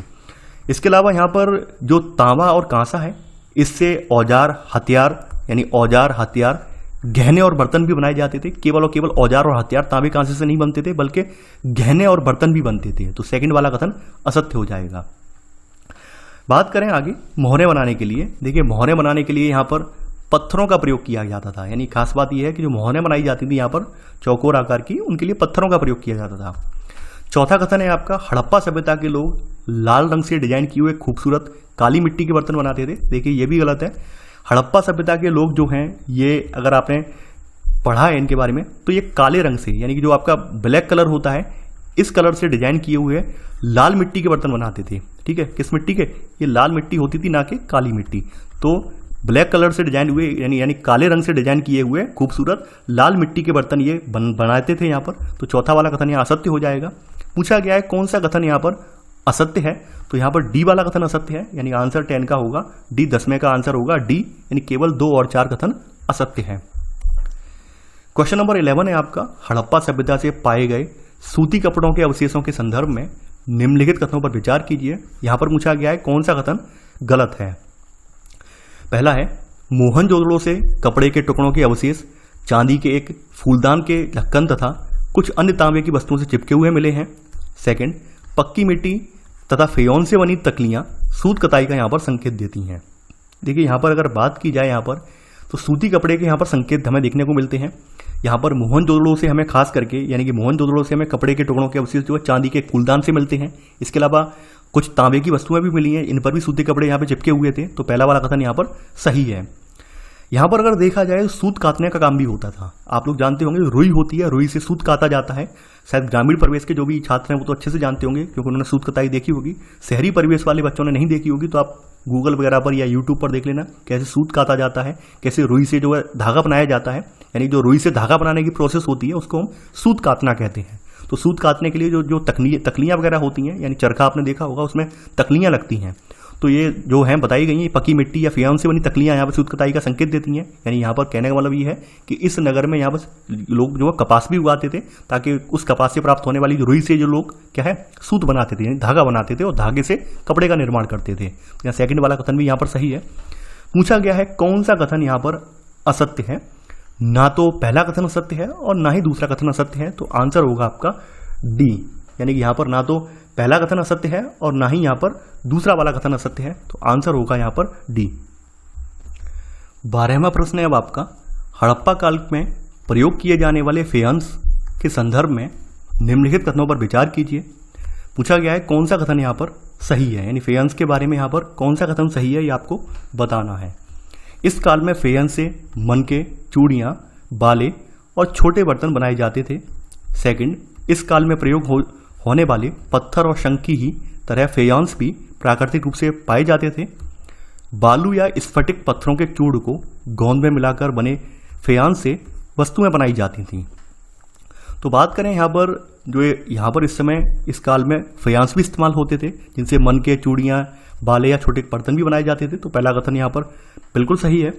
इसके अलावा यहाँ पर जो तांबा और कांसा है, इससे औजार हथियार, यानी औजार हथियार गहने और बर्तन भी बनाए जाते थे। केवल और केवल औजार और हथियार तांबे कांसे से नहीं बनते थे, बल्कि गहने और बर्तन भी बनते थे। तो सेकंड वाला कथन असत्य हो जाएगा। बात करें आगे मोहरें बनाने के लिए। देखिए मोहरें बनाने के लिए यहाँ पर पत्थरों का प्रयोग किया जाता था। यानी खास बात यह है कि जो मोहरें बनाई जाती थी यहाँ पर चौकोर आकार की, उनके लिए पत्थरों का प्रयोग किया जाता था। चौथा कथन है आपका, हड़प्पा सभ्यता के लोग लाल रंग से डिजाइन किए हुए खूबसूरत काली मिट्टी के बर्तन बनाते थे। देखिए ये भी गलत है। हड़प्पा सभ्यता के लोग जो हैं ये, अगर आपने पढ़ा है इनके बारे में, तो ये काले रंग से, यानी कि जो आपका ब्लैक कलर होता है, इस कलर से डिजाइन किए हुए लाल मिट्टी के बर्तन बनाते थे। ठीक है, किस मिट्टी के? ये लाल मिट्टी होती थी, ना कि काली मिट्टी। तो ब्लैक कलर से डिजाइन हुए यानी काले रंग से डिजाइन किए हुए खूबसूरत लाल मिट्टी के बर्तन ये बनाते थे यहाँ पर। तो चौथा वाला कथन यहाँ असत्य हो जाएगा। पूछा गया है कौन सा कथन यहाँ पर असत्य है, तो यहाँ पर डी वाला कथन असत्य है, यानी आंसर 10 का होगा डी। 10वें का आंसर होगा डी, यानी केवल 2 और 4 कथन असत्य है। क्वेश्चन नंबर 11 है आपका, हड़प्पा सभ्यता से पाए गए सूती कपड़ों के अवशेषों के संदर्भ में निम्नलिखित कथनों पर विचार कीजिए। यहां पर पूछा गया है कौन सा कथन गलत है। पहला है, मोहनजोदड़ो से कपड़े के टुकड़ों के अवशेष चांदी के एक फूलदान के ढक्कन तथा कुछ अन्य तांबे की वस्तुओं से चिपके हुए मिले हैं। सेकंड, पक्की मिट्टी तथा फेयोन से बनी तकलियां सूत कताई का यहाँ पर संकेत देती हैं। देखिए यहाँ पर अगर बात की जाए यहाँ पर, तो सूती कपड़े के यहाँ पर संकेत हमें देखने को मिलते हैं। यहाँ पर मोहनजोदड़ो से हमें खास करके, यानी कि मोहनजोदड़ो से हमें कपड़े के टुकड़ों के अवशेष जो है चांदी के फूलदान से मिलते हैं। इसके अलावा कुछ तांबे की वस्तुएं भी मिली हैं, इन पर भी सूती कपड़े यहाँ पे चिपके हुए थे। तो पहला वाला कथन यहाँ पर सही है। यहाँ पर अगर देखा जाए सूत काटने का काम भी होता था। आप लोग जानते होंगे रुई होती है, रुई से सूत काटा जाता है। शायद ग्रामीण परिवेश के जो भी छात्र हैं वो तो अच्छे से जानते होंगे, क्योंकि उन्होंने सूत कताई देखी होगी। शहरी परिवेश वाले बच्चों ने नहीं देखी होगी, तो आप गूगल वगैरह पर या यूट्यूब पर देख लेना कैसे सूत काटा जाता है, कैसे रुई से जो है धागा बनाया जाता है। यानी जो रुई से धागा बनाने की प्रोसेस होती है उसको हम सूत काटना कहते हैं। तो सूत काटने के लिए जो तकलियाँ वगैरह होती हैं, यानी चरखा आपने देखा होगा, उसमें तकलियाँ लगती हैं। तो ये जो हैं बताई गई हैं, पक्की मिट्टी या फेयोन से बनी तकलियाँ यहाँ पर सूत कताई का संकेत देती हैं। यानी यहाँ पर कहने का मतलब ये है कि इस नगर में यहाँ पर लोग जो है कपास भी उगाते थे, ताकि उस कपास से प्राप्त होने वाली रुई से जो लोग क्या है सूत बनाते थे, यानी धागा बनाते थे और धागे से कपड़े का निर्माण करते थे। यहाँ सेकंड वाला कथन भी यहाँ पर सही है। पूछा गया है कौन सा कथन यहाँ पर असत्य है। ना तो पहला कथन असत्य है और ना ही दूसरा कथन असत्य है। तो आंसर होगा आपका डी, यानी कि यहाँ पर ना तो पहला कथन असत्य है और ना ही यहाँ पर दूसरा वाला कथन असत्य है। तो आंसर होगा यहाँ पर डी। 12वां प्रश्न है अब आपका, हड़प्पा काल में प्रयोग किए जाने वाले फेयंस के संदर्भ में निम्नलिखित कथनों पर विचार कीजिए। पूछा गया है कौन सा कथन यहाँ पर सही है, यानी फेयंस के बारे में यहाँ पर कौन सा कथन सही है ये आपको बताना है। इस काल में फेयंस से मनके, चूड़ियाँ, बाले और छोटे बर्तन बनाए जाते थे। सेकंड, इस काल में प्रयोग होने वाले पत्थर और शंख की ही तरह फेयंस भी प्राकृतिक रूप से पाए जाते थे। बालू या स्फटिक पत्थरों के चूड़ को गोंद में मिलाकर बने फेयंस से वस्तुएं बनाई जाती थीं। तो बात करें यहाँ पर जो यहाँ पर इस समय इस काल में फेयंस भी इस्तेमाल होते थे, जिनसे मन के, चूड़ियाँ, बाले या छोटे बर्तन भी बनाए जाते थे। तो पहला कथन यहाँ पर बिल्कुल सही है।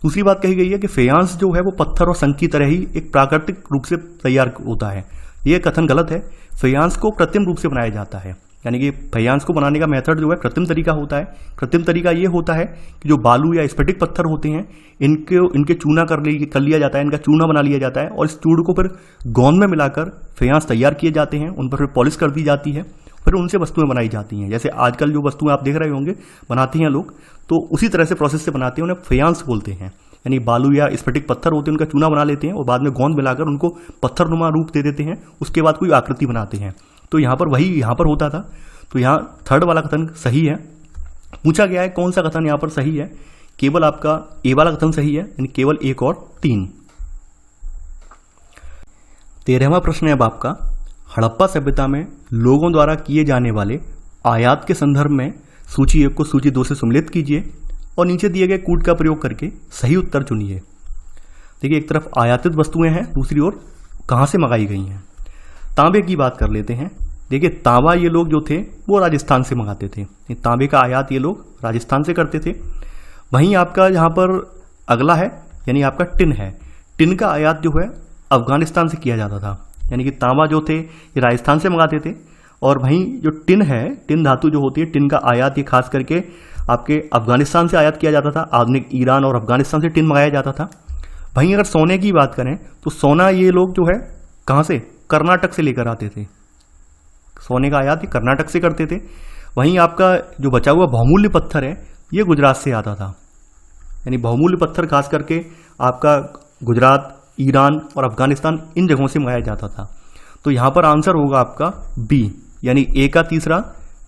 दूसरी बात कही गई है कि फेयंस जो है वो पत्थर और शंख की तरह ही एक प्राकृतिक रूप से तैयार होता है। ये कथन गलत है। फेयंस को कृत्रिम रूप से बनाया जाता है, यानी कि फेयंस को बनाने का मेथड जो है कृत्रिम तरीका होता है। कृत्रिम तरीका ये होता है कि जो बालू या स्फटिक पत्थर होते हैं इनके चूना कर लिया जाता है, इनका चूना बना लिया जाता है और इस चूड़ को फिर गोंद में मिलाकर फेयंस तैयार किए जाते हैं। उन पर फिर पॉलिश कर दी जाती है, फिर उनसे वस्तुएं बनाई जाती हैं। जैसे आजकल जो वस्तुएं आप देख रहे होंगे बनाते हैं लोग, तो उसी तरह से प्रोसेस से बनाते हैं, उन्हें फेयंस बोलते हैं। यानी बालू या स्फटिक पत्थर होते हैं, उनका चूना बना लेते हैं और बाद में गोंद मिलाकर उनको पत्थरनुमा रूप दे देते हैं। उसके बाद कोई आकृति बनाते हैं। तो यहाँ पर वही यहाँ पर होता था। तो यहाँ थर्ड वाला कथन सही है। पूछा गया है कौन सा कथन यहाँ पर सही है। केवल आपका ए वाला कथन सही है, यानी केवल 1 और 3। 13वां प्रश्न है अब आपका, हड़प्पा सभ्यता में लोगों द्वारा किए जाने वाले आयात के संदर्भ में सूची 1 को सूची 2 से सम्मिलित कीजिए और नीचे दिए गए कूट का प्रयोग करके सही उत्तर चुनिए। देखिए, एक तरफ आयातित वस्तुएं हैं, दूसरी ओर कहाँ से मंगाई गई हैं। तांबे की बात कर लेते हैं। देखिए, तांबा ये लोग जो थे वो राजस्थान से मंगाते थे। तांबे का आयात ये लोग राजस्थान से करते थे। वहीं आपका यहाँ पर अगला है, यानी आपका टिन है। टिन का आयात जो है अफगानिस्तान से किया जाता था। यानी कि तांबा जो थे ये राजस्थान से मंगाते थे, और वहीं जो टिन है, टिन धातु जो होती है, टिन का आयात ये खास करके आपके अफगानिस्तान से आयात किया जाता था। आधुनिक ईरान और अफगानिस्तान से टिन मंगाया जाता था। वहीं अगर सोने की बात करें तो सोना ये लोग जो है कहाँ से, कर्नाटक से लेकर आते थे। सोने का आयात कर्नाटक से करते थे। वहीं आपका जो बचा हुआ बहुमूल्य पत्थर है ये गुजरात से आता था। यानी बहुमूल्य पत्थर खास करके आपका गुजरात, ईरान और अफगानिस्तान इन जगहों से मंगाया जाता था। तो यहाँ पर आंसर होगा आपका बी, यानी ए का तीसरा,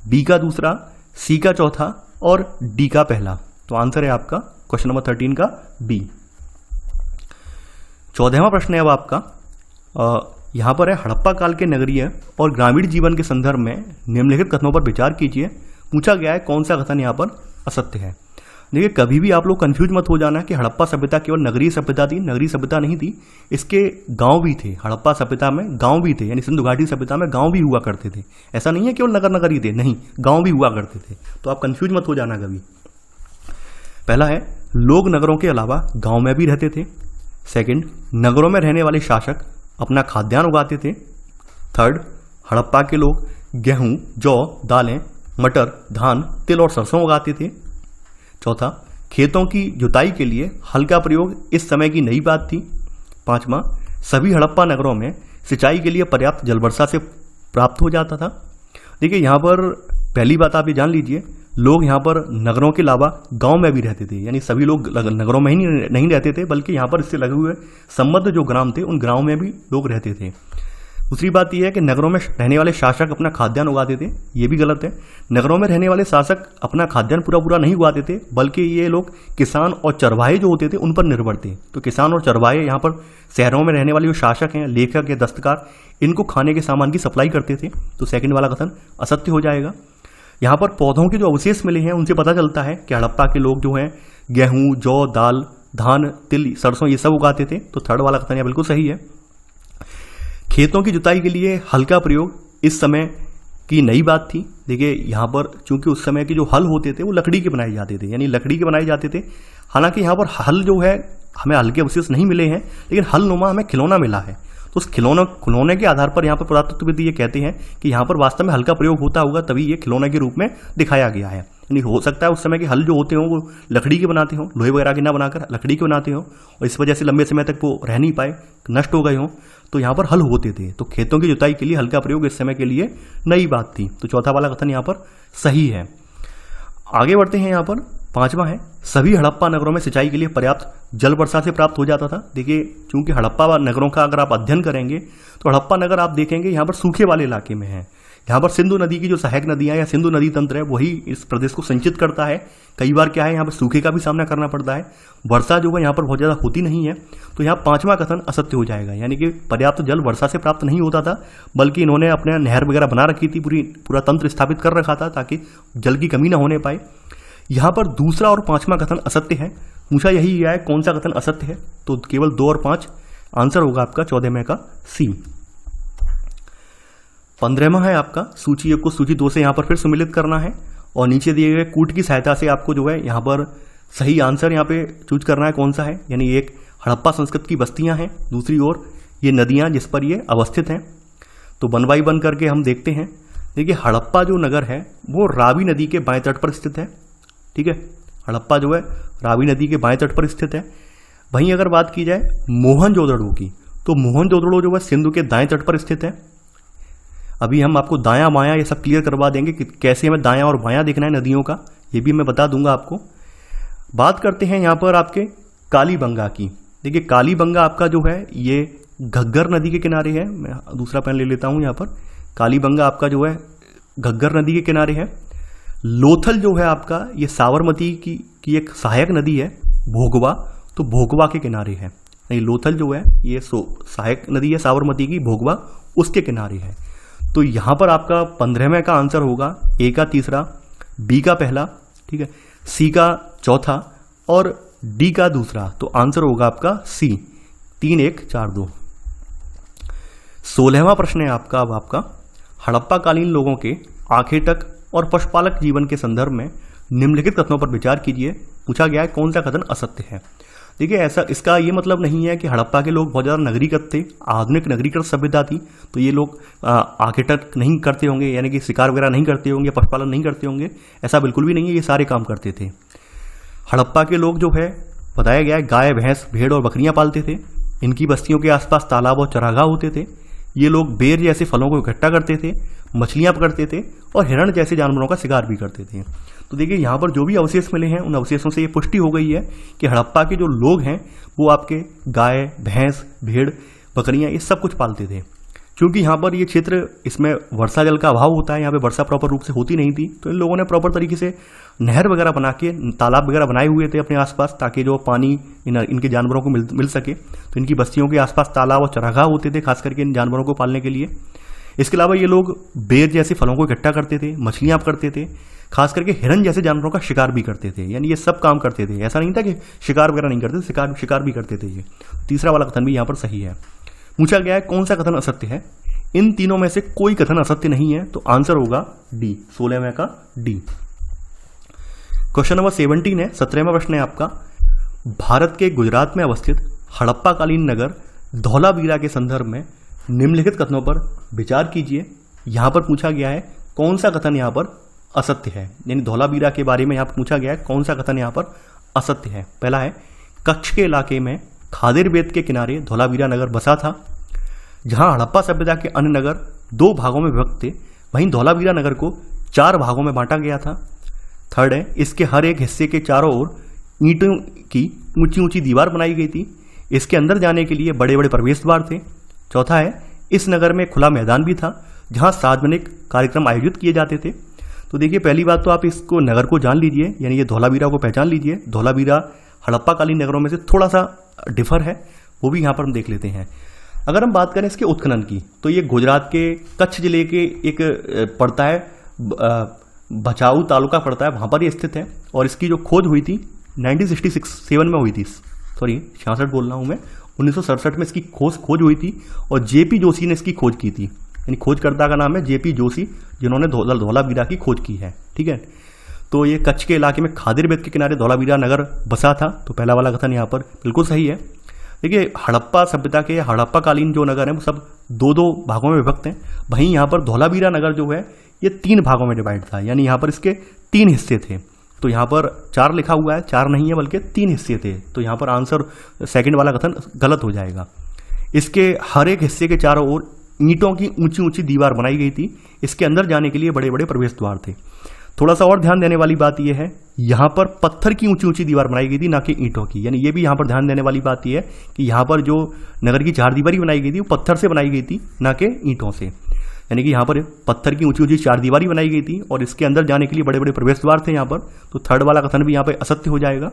बी का दूसरा, सी का चौथा और डी का पहला। तो आंसर है आपका क्वेश्चन नंबर 13 का बी। 14वां प्रश्न है अब आपका, यहाँ पर है हड़प्पा काल के नगरीय और ग्रामीण जीवन के संदर्भ में निम्नलिखित कथनों पर विचार कीजिए। पूछा गया है कौन सा कथन यहाँ पर असत्य है। देखिए कभी भी आप लोग कंफ्यूज मत हो जाना कि हड़प्पा सभ्यता केवल नगरीय सभ्यता थी। नगरीय सभ्यता नहीं थी, इसके गांव भी थे। हड़प्पा सभ्यता में गांव भी थे, यानी सिंधु घाटी सभ्यता में गांव भी हुआ करते थे। ऐसा नहीं है केवल नगर नगर ही थे, नहीं, गांव भी हुआ करते थे। तो आप कंफ्यूज मत हो जाना कभी। पहला है लोग नगरों के अलावा गांव में भी रहते थे। सेकंड, नगरों में रहने वाले शासक अपना खाद्यान्न उगाते थे। थर्ड, हड़प्पा के लोग गेहूं, जौ, दालें, मटर, धान, तिल और सरसों उगाते थे। चौथा, खेतों की जुताई के लिए हल का प्रयोग इस समय की नई बात थी। पांचवा, सभी हड़प्पा नगरों में सिंचाई के लिए पर्याप्त जल वर्षा से प्राप्त हो जाता था। देखिए यहाँ पर पहली बात आप ये जान लीजिए, लोग यहाँ पर नगरों के अलावा गांव में भी रहते थे। यानी सभी लोग नगरों में ही नहीं रहते थे, बल्कि यहाँ पर इससे लगे हुए संबद्ध जो ग्राम थे उन ग्रामों में भी लोग रहते थे। दूसरी बात यह है कि नगरों में रहने वाले शासक अपना खाद्यान्न उगाते थे। ये भी गलत है। नगरों में रहने वाले शासक अपना खाद्यान्न पूरा पूरा नहीं उगाते थे, बल्कि ये लोग किसान और चरवाहे जो होते थे उन पर निर्भर थे। तो किसान और चरवाहे यहाँ पर शहरों में रहने वाले जो शासक हैं, लेखक या दस्तकार, इनको खाने के सामान की सप्लाई करते थे। तो सेकंड वाला कथन असत्य हो जाएगा। यहाँ पर पौधों के जो अवशेष मिले हैं उनसे पता चलता है कि हड़प्पा के लोग जो हैं गेहूं, जौ, दाल, धान, तिल, सरसों ये सब उगाते थे। तो थर्ड वाला कथन बिल्कुल सही है। खेतों की जुताई के लिए हल का प्रयोग इस समय की नई बात थी। देखिए यहाँ पर चूंकि उस समय के जो हल होते थे वो लकड़ी के बनाए जाते थे, यानी लकड़ी के बनाए जाते थे। हालांकि यहाँ पर हल जो है हमें हल के अवशेष नहीं मिले हैं, लेकिन हल नुमा हमें खिलौना मिला है। तो उस खिलौने के आधार पर यहाँ पर पुरातत्वविद ये कहते हैं कि यहाँ पर वास्तव में हल का प्रयोग होता होगा, तभी ये खिलौने के रूप में दिखाया गया है। यानी हो सकता है उस समय के हल जो होते हों वो लकड़ी के बनाते हों, लोहे वगैरह के ना बनाकर लकड़ी के बनाते हों, और इस वजह से लंबे समय तक वो रह नहीं पाए, नष्ट हो गए हों। तो यहाँ पर हल होते थे। तो खेतों की जुताई के लिए हल का प्रयोग इस समय के लिए नई बात थी। तो चौथा वाला कथन यहाँ पर सही है। आगे बढ़ते हैं। यहाँ पर पांचवा है सभी हड़प्पा नगरों में सिंचाई के लिए पर्याप्त जल वर्षा से प्राप्त हो जाता था। देखिए चूंकि हड़प्पा नगरों का अगर आप अध्ययन करेंगे तो हड़प्पा नगर आप देखेंगे यहाँ पर सूखे वाले इलाके में है। यहाँ पर सिंधु नदी की जो सहायक नदियां या सिंधु नदी तंत्र है वही इस प्रदेश को सिंचित करता है। कई बार क्या है यहाँ पर सूखे का भी सामना करना पड़ता है, वर्षा जो है यहाँ पर बहुत ज़्यादा होती नहीं है। तो यहाँ पांचवा कथन असत्य हो जाएगा, यानी कि पर्याप्त जल वर्षा से प्राप्त नहीं होता था, बल्कि इन्होंने अपने नहर वगैरह बना रखी थी, पूरा तंत्र स्थापित कर रखा था ताकि जल की कमी ना होने पाए। यहाँ पर दूसरा और पांचवा कथन असत्य है। पूछा यही गया है कौन सा कथन असत्य है, तो केवल 2 और 5 आंसर होगा आपका 14वें का सी। 15वां है आपका सूची 1 को सूची 2 से यहाँ पर फिर सम्मिलित करना है और नीचे दिए गए कूट की सहायता से आपको जो है यहाँ पर सही आंसर यहाँ पे चूज करना है कौन सा है। यानी एक हड़प्पा संस्कृत की बस्तियां हैं, दूसरी ओर ये नदियां जिस पर ये अवस्थित हैं। तो 1 बाई 1 करके हम देखते हैं। देखिए हड़प्पा जो नगर है वो रावी नदी के बाएं तट पर स्थित है। ठीक है, हड़प्पा जो है रावी नदी के बाएं तट पर स्थित है। वहीं अगर बात की जाए मोहनजोदड़ो की, तो मोहनजोदड़ो जो है सिंधु के दाएं तट पर स्थित है। अभी हम आपको दायां बायां ये सब क्लियर करवा देंगे कि कैसे हमें दायां और बायां देखना है नदियों का, ये भी मैं बता दूंगा आपको। बात करते हैं यहाँ पर आपके कालीबंगा की। देखिए कालीबंगा आपका जो है ये घग्गर नदी के किनारे है। मैं दूसरा पेन ले लेता हूँ। यहाँ पर कालीबंगा आपका जो है घग्गर नदी के किनारे है। लोथल जो है आपका ये साबरमती की एक सहायक नदी है, भोगवा, तो भोगवा के किनारे है। नहीं, लोथल जो है ये सहायक नदी है साबरमती की, भोगवा उसके किनारे है। तो यहाँ पर आपका 15वें का आंसर होगा ए का तीसरा, बी का पहला, ठीक है, सी का चौथा और डी का दूसरा। तो आंसर होगा आपका सी, 3 1 4 2। 16वां प्रश्न है आपका अब आपका हड़प्पा कालीन लोगों के आखेटक और पशुपालक जीवन के संदर्भ में निम्नलिखित कथनों पर विचार कीजिए। पूछा गया है कौन सा कथन असत्य है। देखिए ऐसा इसका ये मतलब नहीं है कि हड़प्पा के लोग बहुत ज़्यादा नगरीकृत थे, आधुनिक नगरीकृत सभ्यता थी, तो ये लोग आखेटक नहीं करते होंगे, यानी कि शिकार वगैरह नहीं करते होंगे, पशुपालन नहीं करते होंगे, ऐसा बिल्कुल भी नहीं है। ये सारे काम करते थे। हड़प्पा के लोग जो है बताया गया है गाय, भैंस, भेड़ और बकरियां पालते थे। इनकी बस्तियों के आसपास तालाब और चरागाह होते थे। ये लोग बेर जैसे फलों को इकट्ठा करते थे, मछलियां पकड़ते थे और हिरण जैसे जानवरों का शिकार भी करते थे। तो देखिए यहाँ पर जो भी अवशेष मिले हैं उन अवशेषों से ये पुष्टि हो गई है कि हड़प्पा के जो लोग हैं वो आपके गाय, भैंस, भेड़, बकरियां ये सब कुछ पालते थे। क्योंकि यहाँ पर ये क्षेत्र, इसमें वर्षा जल का अभाव होता है, यहाँ पे वर्षा प्रॉपर रूप से होती नहीं थी, तो इन लोगों ने प्रॉपर तरीके से नहर वगैरह बना के, तालाब वगैरह बनाए हुए थे अपने आसपास, ताकि जो पानी इनके जानवरों को मिल सके। तो इनकी बस्तियों के आसपास तालाब और चरागाह होते थे, खास करके इन जानवरों को पालने के लिए। इसके अलावा ये लोग बेर जैसे फलों को इकट्ठा करते थे, मछलियां पकड़ते थे, खास करके हिरण जैसे जानवरों का शिकार भी करते थे। यानी ये सब काम करते थे, ऐसा नहीं था कि शिकार वगैरह नहीं करते, शिकार भी करते थे ये। तीसरा वाला कथन भी यहाँ पर सही है। पूछा गया है कौन सा कथन असत्य है। इन तीनों में से कोई कथन असत्य नहीं है, तो आंसर होगा डी, 16वें का डी। क्वेश्चन नंबर 17 है, 17वां प्रश्न है आपका। भारत के गुजरात में अवस्थित हड़प्पाकालीन नगर धौलावीरा के संदर्भ में निम्नलिखित कथनों पर विचार कीजिए। यहां पर पूछा गया है कौन सा कथन यहां पर असत्य है, यानी धौलावीरा के बारे में यहां पर पूछा गया है कौन सा कथन यहां पर असत्य है। पहला है, कच्छ के इलाके में खादिर बेत के किनारे धौलावीरा नगर बसा था। जहां हड़प्पा सभ्यता के अन्य नगर 2 भागों में विभक्त थे, वहीं धौलावीरा नगर को 4 भागों में बांटा गया था। थर्ड है, इसके हर एक हिस्से के चारों ओर ईंटों की ऊंची ऊंची दीवार बनाई गई थी। इसके अंदर जाने के लिए बड़े बड़े प्रवेश द्वार थे। चौथा है, इस नगर में खुला मैदान भी था जहां सार्वजनिक कार्यक्रम आयोजित किए जाते थे। तो देखिए, पहली बात तो आप इसको नगर को जान लीजिए, यानी ये धौलावीरा को पहचान लीजिए। धौलावीरा हड़प्पाकालीन नगरों में से थोड़ा सा डिफर है, वो भी यहाँ पर हम देख लेते हैं। अगर हम बात करें इसके उत्खनन की, तो ये गुजरात के कच्छ जिले के एक पड़ता है, भचाऊ तालुका पड़ता है, वहाँ पर ये स्थित है। और इसकी जो खोज हुई थी 1967 में हुई थी, सॉरी 66 बोल रहा हूँ मैं, 1967 में इसकी खोज हुई थी और जेपी जोशी ने इसकी खोज की थी। यानी खोजकर्ता का नाम है जेपी जोशी, जिन्होंने धौलावीरा की खोज की है। ठीक है, तो ये कच्छ के इलाके में खादिर बेत के किनारे धौलावीरा नगर बसा था। तो पहला वाला कथन यहाँ पर बिल्कुल सही है। देखिए, हड़प्पा सभ्यता के हड़प्पाकालीन जो नगर हैं वो सब 2-2 भागों में विभक्त हैं। वहीं यहाँ पर धौलावीरा नगर जो है ये 3 भागों में डिवाइड था, यानी यहाँ पर इसके 3 हिस्से थे। तो यहाँ पर 4 लिखा हुआ है, 4 नहीं है बल्कि 3 हिस्से थे। तो यहाँ पर आंसर सेकंड वाला कथन गलत हो जाएगा। इसके हर एक हिस्से के चारों ओर ईंटों की ऊंची ऊंची दीवार बनाई गई थी। इसके अंदर जाने के लिए बड़े बड़े प्रवेश द्वार थे। थोड़ा सा और ध्यान देने वाली बात यह है, यहाँ पर पत्थर की ऊंची ऊंची दीवार बनाई गई थी, ना कि ईंटों की। यानी ये भी यहाँ पर ध्यान देने वाली बात यह है कि यहाँ पर जो नगर की 4 दीवारी बनाई गई थी वो पत्थर से बनाई गई थी, ना कि ईंटों से। यानी कि यहाँ पर पत्थर की ऊंची ऊंची 4 दीवारी बनाई गई थी और इसके अंदर जाने के लिए बड़े बड़े प्रवेश द्वार थे यहाँ पर। तो थर्ड वाला कथन भी यहाँ पर असत्य हो जाएगा।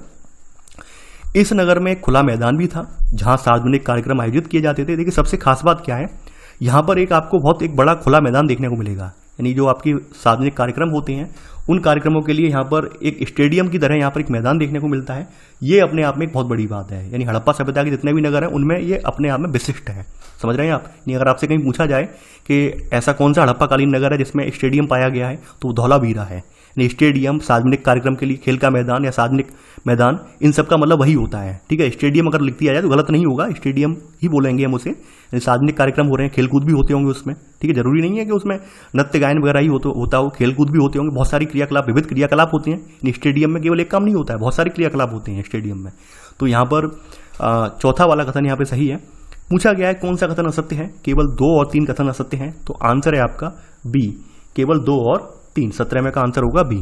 इस नगर में खुला मैदान भी था जहाँ सार्वजनिक कार्यक्रम आयोजित किए जाते थे। देखिए, सबसे खास बात क्या है, यहाँ पर आपको बहुत एक बड़ा खुला मैदान देखने को मिलेगा। यानी जो आपकी सार्वजनिक कार्यक्रम होते हैं उन कार्यक्रमों के लिए यहाँ पर एक स्टेडियम की तरह यहाँ पर एक मैदान देखने को मिलता है। ये अपने आप में एक बहुत बड़ी बात है। यानी हड़प्पा सभ्यता के जितने भी नगर हैं उनमें ये अपने आप में विशिष्ट है। समझ रहे हैं आप? नहीं, अगर आपसे कहीं पूछा जाए कि ऐसा कौन सा हड़प्पाकालीन नगर है जिसमें स्टेडियम पाया गया है, तो वो धौलावीरा है। यानी स्टेडियम, सार्वजनिक कार्यक्रम के लिए खेल का मैदान या सार्वजनिक मैदान, इन सब का मतलब वही होता है। ठीक है, स्टेडियम अगर लिख दिया जाए तो गलत नहीं होगा, स्टेडियम ही बोलेंगे हम उसे। सार्वजनिक कार्यक्रम हो रहे हैं, खेलकूद भी होते होंगे उसमें। ठीक है, जरूरी नहीं है कि उसमें नृत्य गायन वगैरह ही होता हो, खेलकूद भी होते होंगे। बहुत सारी क्रियाकलाप, विविध क्रियाकलाप होते हैं। स्टेडियम में केवल एक काम नहीं होता है, बहुत सारे क्रियाकलाप होते हैं स्टेडियम में। तो यहाँ पर चौथा वाला कथन यहाँ पे सही है। पूछा गया है कौन सा कथन असत्य है। केवल 2 और 3 कथन असत्य हैं। तो आंसर है आपका बी, केवल 2 और 3। 17वें का आंसर होगा बी।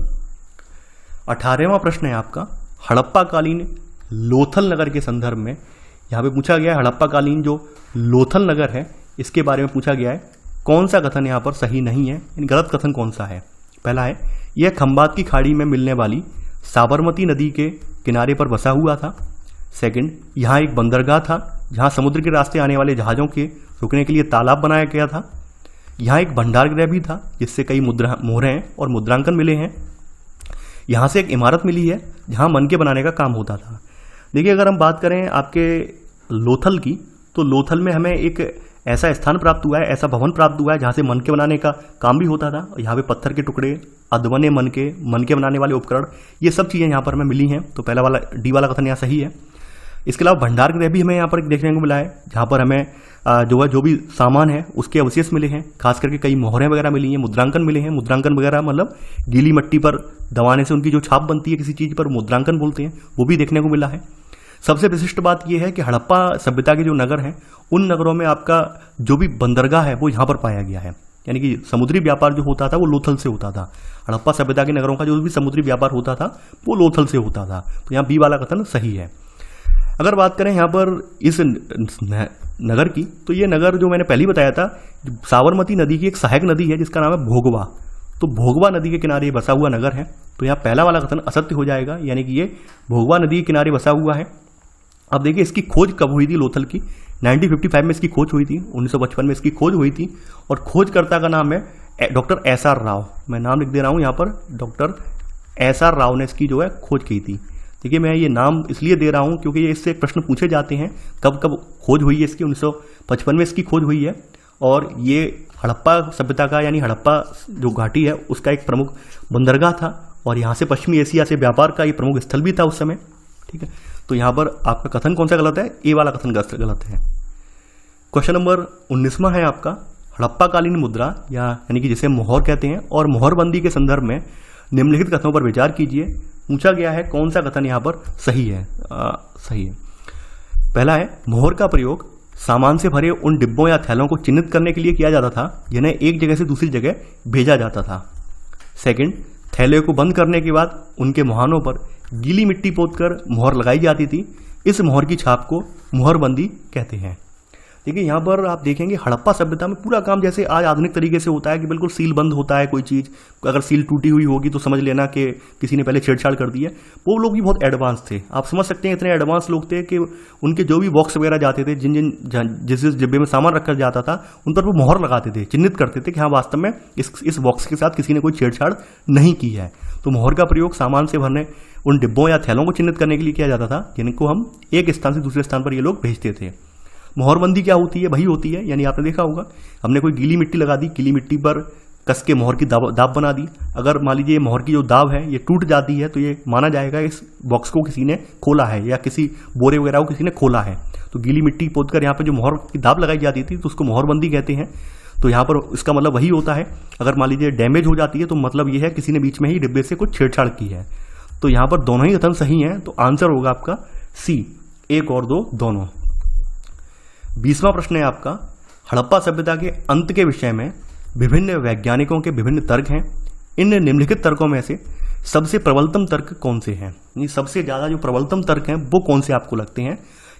18वां प्रश्न है आपका, हड़प्पाकालीन लोथल नगर के संदर्भ में यहाँ पे पूछा गया है। हड़प्पाकालीन जो लोथल नगर है इसके बारे में पूछा गया है, कौन सा कथन यहाँ पर सही नहीं है, गलत कथन कौन सा है। पहला है, यह खंबात की खाड़ी में मिलने वाली साबरमती नदी के किनारे पर बसा हुआ था। सेकंड, यहाँ एक बंदरगाह था जहाँ समुद्र के रास्ते आने वाले जहाज़ों के रुकने के लिए तालाब बनाया गया था। यहाँ एक भंडार गृह भी था जिससे कई मोहरें और मुद्रांकन मिले हैं। यहाँ से एक इमारत मिली है जहाँ मनके बनाने का काम होता था। देखिए, अगर हम बात करें आपके लोथल की, तो लोथल में हमें एक ऐसा स्थान प्राप्त हुआ है, ऐसा भवन प्राप्त हुआ है जहाँ से मनके बनाने का काम भी होता था। यहाँ पे पत्थर के टुकड़े, अधबने मनके बनाने वाले उपकरण, ये सब चीज़ें यहाँ पर हमें मिली हैं। तो पहला वाला डी वाला कथन यहाँ सही है। इसके अलावा भंडार गृह भी हमें यहाँ पर देखने को मिला है, जहाँ पर हमें जो भी सामान है उसके अवशेष मिले हैं। खास करके कई मोहरें वगैरह मिली हैं, मुद्रांकन मिले हैं। मुद्रांकन वगैरह मतलब गीली मिट्टी पर दबाने से उनकी जो छाप बनती है किसी चीज़ पर, मुद्रांकन बोलते हैं, वो भी देखने को मिला है। सबसे विशिष्ट बात यह है कि हड़प्पा सभ्यता के जो नगर हैं उन नगरों में आपका जो भी बंदरगाह है वो यहाँ पर पाया गया है, यानी कि समुद्री व्यापार जो होता था वो लोथल से होता था। हड़प्पा सभ्यता के नगरों का जो भी समुद्री व्यापार होता था वो लोथल से होता था। तो यहाँ बी वाला कथन सही है। अगर बात करें यहाँ पर इस नगर की, तो ये नगर जो मैंने पहले ही बताया था साबरमती नदी की एक सहायक नदी है जिसका नाम है भोगवा। तो भोगवा नदी के किनारे बसा हुआ नगर है। तो यहाँ पहला वाला कथन असत्य हो जाएगा, यानी कि ये भोगवा नदी के किनारे बसा हुआ है। अब देखिए इसकी खोज कब हुई थी लोथल की, 1955 में इसकी खोज हुई थी, 1955 में इसकी खोज हुई थी। और खोजकर्ता का नाम है डॉक्टर एसआर राव। मैं नाम लिख दे रहा हूँ यहाँ पर, डॉक्टर एसआर राव ने इसकी जो है खोज की थी। देखिए मैं ये नाम इसलिए दे रहा हूँ क्योंकि ये इससे प्रश्न पूछे जाते हैं कब कब खोज हुई है इसकी। 1955 में इसकी खोज हुई है और ये हड़प्पा सभ्यता का, यानी हड़प्पा जो घाटी है उसका एक प्रमुख बंदरगाह था और यहाँ से पश्चिमी एशिया से व्यापार का ये प्रमुख स्थल भी था उस समय। ठीक है, तो यहाँ पर आपका कथन कौन सा गलत है, ए वाला कथन गलत है। क्वेश्चन नंबर 19वां है आपका, हड़प्पा कालीन मुद्रा यानी कि जिसे मोहर कहते हैं और मोहरबंदी के संदर्भ में निम्नलिखित कथनों पर विचार कीजिए। पूछा गया है कौन सा कथन यहाँ पर सही है। सही है, पहला है मोहर का प्रयोग सामान से भरे उन डिब्बों या थैलों को चिन्हित करने के लिए किया जाता था जिन्हें एक जगह से दूसरी जगह भेजा जाता था। सेकंड, थैले को बंद करने के बाद उनके मुहानों पर गीली मिट्टी पोतकर मोहर लगाई जाती थी। इस मोहर की छाप को मोहरबंदी कहते हैं। देखिए यहाँ पर आप देखेंगे हड़प्पा सभ्यता में पूरा काम जैसे आज आधुनिक तरीके से होता है कि बिल्कुल सील बंद होता है। कोई चीज़ अगर सील टूटी हुई होगी तो समझ लेना कि किसी ने पहले छेड़छाड़ कर दी है। वो लोग भी बहुत एडवांस थे, आप समझ सकते हैं इतने एडवांस लोग थे कि उनके जो भी बॉक्स वगैरह जाते थे, जिस डिब्बे में सामान रखा जाता था उन पर वो मोहर लगाते थे, चिन्हित करते थे कि हाँ वास्तव में इस बॉक्स के साथ किसी ने कोई छेड़छाड़ नहीं की है। तो मोहर का प्रयोग सामान से भरने उन डिब्बों या थैलों को चिन्हित करने के लिए किया जाता था जिनको हम एक स्थान से दूसरे स्थान पर ये लोग भेजते थे। मोहरबंदी क्या होती है, वही होती है, यानी आपने देखा होगा हमने कोई गीली मिट्टी लगा दी, गीली मिट्टी पर कस के मोहर की दाब बना दी। अगर मान लीजिए मोहर की जो दाब है ये टूट जाती है तो ये माना जाएगा इस बॉक्स को किसी ने खोला है या किसी बोरे वगैरह को किसी ने खोला है। तो गीली मिट्टी पोतकर यहाँ पर जो मोहर की दाब लगाई जाती थी तो उसको मोहरबंदी कहते हैं। तो यहाँ पर इसका मतलब वही होता है। अगर मान लीजिए डैमेज हो जाती है तो मतलब ये है किसी ने बीच में ही डिब्बे से कुछ छेड़छाड़ की है। तो यहाँ पर दोनों ही कथन सही हैं, तो आंसर होगा आपका सी, 1 और 2 दोनों। 20वां प्रश्न है आपका, हड़प्पा सभ्यता के अंत के विषय में विभिन्न वैज्ञानिकों के विभिन्न तर्क हैं। इन निम्नलिखित तर्कों में से सबसे प्रबलतम तर्क कौन से हैं, यानी सबसे ज़्यादा जो प्रबलतम तर्क हैं वो कौन से आपको लगते हैं।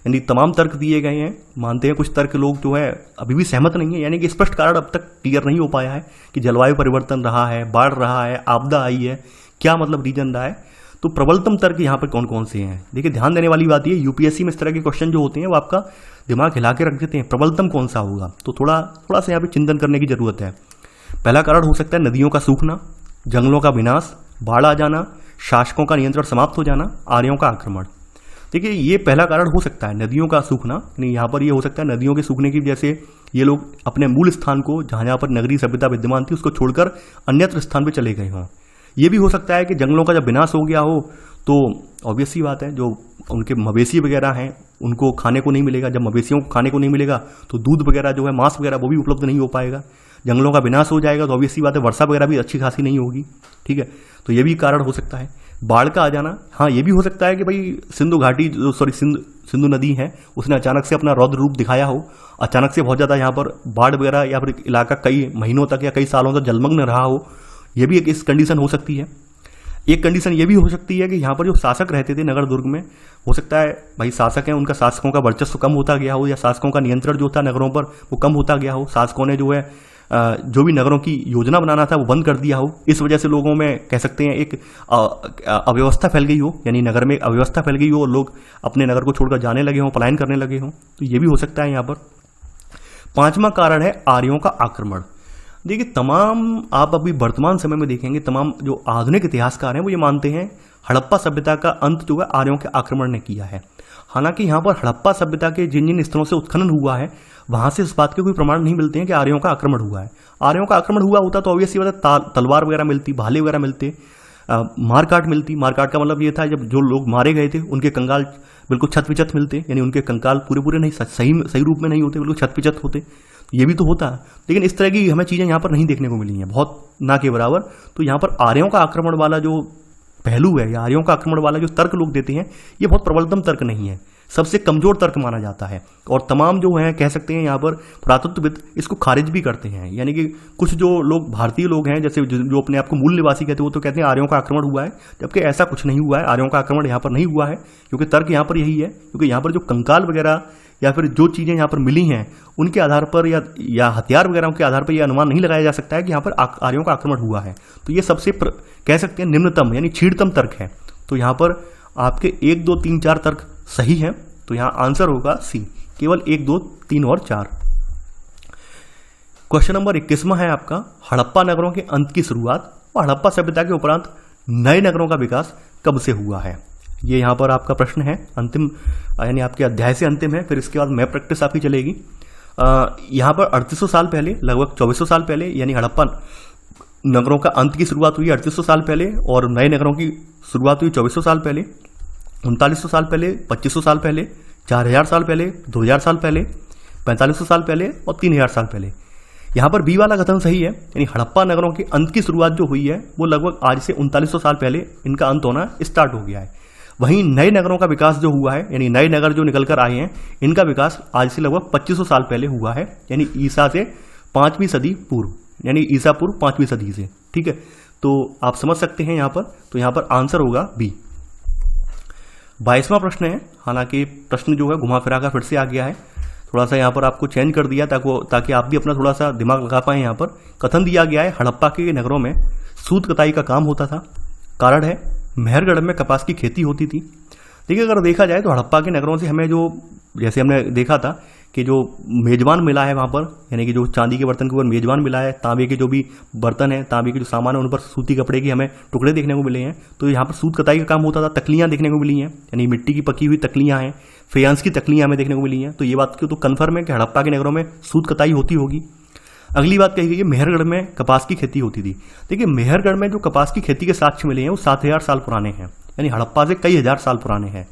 यानी तमाम तर्क दिए गए हैं, मानते हैं कुछ तर्क लोग जो है अभी भी सहमत नहीं है, यानी कि स्पष्ट कारण अब तक क्लियर नहीं हो पाया है कि जलवायु परिवर्तन रहा है, बाढ़ रहा है, आपदा आई है, क्या मतलब रीजन रहा है। तो प्रबलतम तर्क यहाँ पर कौन कौन से हैं। देखिए ध्यान देने वाली बात ये, यूपीएससी में इस तरह के क्वेश्चन जो होते हैं वो आपका दिमाग हिला के रख देते हैं, प्रबलतम कौन सा होगा। तो थोड़ा सा यहाँ पे चिंतन करने की जरूरत है। पहला कारण हो सकता है नदियों का सूखना, जंगलों का विनाश, बाढ़ आ जाना, शासकों का नियंत्रण समाप्त हो जाना, आर्यों का आक्रमण। देखिए ये पहला कारण हो सकता है, नदियों का सूखना। यानी यहाँ पर ये हो सकता है नदियों के सूखने की वजह से ये लोग अपने मूल स्थान को जहाँ पर नगरीय सभ्यता विद्यमान थी उसको छोड़कर अन्यत्र स्थान पर चले गए हों। ये भी हो सकता है कि जंगलों का जब विनाश हो गया हो तो ऑब्वियस सी बात है जो उनके मवेशी वगैरह हैं उनको खाने को नहीं मिलेगा। जब मवेशियों को खाने को नहीं मिलेगा तो दूध वगैरह जो है, मांस वगैरह वो भी उपलब्ध नहीं हो पाएगा। जंगलों का विनाश हो जाएगा तो ऑब्वियस सी बात है वर्षा वगैरह भी अच्छी खासी नहीं होगी। ठीक है, तो ये भी कारण हो सकता है। बाढ़ का आ जाना, हाँ ये भी हो सकता है कि भाई सिंधु नदी है उसने अचानक से अपना रौद्र रूप दिखाया हो, अचानक से बहुत ज़्यादा यहाँ पर बाढ़ वगैरह या फिर इलाका कई महीनों तक या कई सालों तक जलमग्न रहा हो। ये भी एक इस कंडीशन हो सकती है। एक कंडीशन ये भी हो सकती है कि यहाँ पर जो शासक रहते थे नगर दुर्ग में, हो सकता है भाई शासक हैं उनका शासकों का वर्चस्व कम होता गया हो या शासकों का नियंत्रण जो था नगरों पर वो कम होता गया हो। शासकों ने जो है जो भी नगरों की योजना बनाना था वो बंद कर दिया हो। इस वजह से लोगों में कह सकते हैं एक अव्यवस्था फैल गई हो, यानी नगर में अव्यवस्था फैल गई हो और लोग अपने नगर को छोड़कर जाने लगे हों, पलायन करने लगे हों। तो ये भी हो सकता है यहाँ पर। 5वां कारण है आर्यों का आक्रमण। देखिए तमाम आप अभी वर्तमान समय में देखेंगे तमाम जो आधुनिक इतिहासकार हैं वो ये मानते हैं हड़प्पा सभ्यता का अंत जो है आर्यों के आक्रमण ने किया है। हालांकि यहाँ पर हड़प्पा सभ्यता के जिन जिन स्थलों से उत्खनन हुआ है वहां से इस बात के कोई प्रमाण नहीं मिलते हैं कि आर्यों का आक्रमण हुआ है। आर्यों का आक्रमण हुआ होता तो ऑब्वियसली बात है तलवार वगैरह मिलती, भाले वगैरह मिलते, मारकाट मिलती। मारकाट का मतलब ये था जब जो लोग मारे गए थे उनके कंगाल बिल्कुल छत विचत मिलते, यानी उनके कंकाल पूरे नहीं सही रूप में नहीं होते, बिल्कुल छत विचत होते। ये भी तो होता है, लेकिन इस तरह की हमें चीज़ें यहाँ पर नहीं देखने को मिली हैं, बहुत ना के बराबर। तो यहाँ पर आर्यों का आक्रमण वाला जो पहलू है या आर्यों का आक्रमण वाला जो तर्क लोग देते हैं ये बहुत प्रबलतम तर्क नहीं है। सबसे कमजोर तर्क माना जाता है। और तमाम जो है कह सकते हैं यहाँ पर पुरातत्वविद इसको खारिज भी करते हैं। यानी कि कुछ जो लोग भारतीय लोग हैं, जैसे जो अपने आप को मूल निवासी कहते हैं, वो तो कहते हैं आर्यों का आक्रमण हुआ है, जबकि ऐसा कुछ नहीं हुआ है। आर्यों का आक्रमण यहाँ पर नहीं हुआ है, क्योंकि तर्क यहाँ पर यही है, क्योंकि यहाँ पर जो कंकाल वगैरह या फिर जो चीज़ें यहाँ पर मिली हैं उनके आधार पर या हथियार वगैरह के आधार पर यह अनुमान नहीं लगाया जा सकता है कि यहाँ पर आर्यों का आक्रमण हुआ है। तो ये सबसे कह सकते हैं निम्नतम यानी क्षीणतम तर्क है। तो यहाँ पर आपके 1, 2, 3, 4 तर्क सही हैं। तो यहाँ आंसर होगा सी, केवल 1, 2, 3 और 4। क्वेश्चन नंबर 21वां है आपका, हड़प्पा नगरों के अंत की शुरुआत और हड़प्पा सभ्यता के उपरांत नए नगरों का विकास कब से हुआ है। ये यहाँ पर आपका प्रश्न है, अंतिम यानी आपके अध्याय से अंतिम है। फिर इसके बाद मैप प्रैक्टिस आपकी चलेगी। यहाँ पर 3800 साल पहले, लगभग 2400 साल पहले, यानी हड़प्पा नगरों का अंत की शुरुआत हुई 3800 साल पहले और नए नगरों की शुरुआत हुई 2400 साल पहले, 3900 साल पहले, 2500 साल पहले, 4000 साल पहले, 2000 साल पहले, 4500 साल पहले और 3000 साल पहले। यहाँ पर बी वाला कथन सही है, यानी हड़प्पा नगरों के अंत की शुरुआत जो हुई है वो लगभग आज से 3900 साल पहले इनका अंत होना स्टार्ट हो गया है। वहीं नए नगरों का विकास जो हुआ है, यानी नए नगर जो निकल कर आए हैं, इनका विकास आज से लगभग 2500 साल पहले हुआ है, यानी ईसा से 5वीं सदी पूर्व, यानी ईसा पूर्व 5वीं सदी से। ठीक है, तो आप समझ सकते हैं यहाँ पर। तो यहाँ पर आंसर होगा बी। 22वां प्रश्न है, हालांकि प्रश्न जो है घुमा फिरा कर फिर से आ गया है, थोड़ा सा यहाँ पर आपको चेंज कर दिया ताकि आप भी अपना थोड़ा सा दिमाग लगा पाएं। यहाँ पर कथन दिया गया है, हड़प्पा के नगरों में सूत कताई का काम होता था। कारण है, मेहरगढ़ में कपास की खेती होती थी। देखिए, अगर देखा जाए तो हड़प्पा के नगरों से हमें जो, जैसे हमने देखा था कि जो मेजबान मिला है वहाँ पर, यानी कि जो चांदी के बर्तन के ऊपर मेजबान मिला है, तांबे के जो भी बर्तन है, तांबे के जो सामान है, उन पर सूती कपड़े के हमें टुकड़े देखने को मिले हैं। तो यहाँ पर सूत कताई का काम होता था। तकलियाँ देखने को मिली हैं, यानी मिट्टी की पकी हुई तकलियाँ हैं, फेयांस की तकलियाँ हमें देखने को मिली हैं। तो ये बात क्यों तो कन्फर्म है कि हड़प्पा के नगरों में सूत कताई होती होगी। अगली बात कही गई है, मेहरगढ़ में कपास की खेती होती थी। देखिए, मेहरगढ़ में जो कपास की खेती के साक्ष्य मिले हैं वो 7000 साल पुराने हैं, यानी हड़प्पा से कई हजार साल पुराने हैं।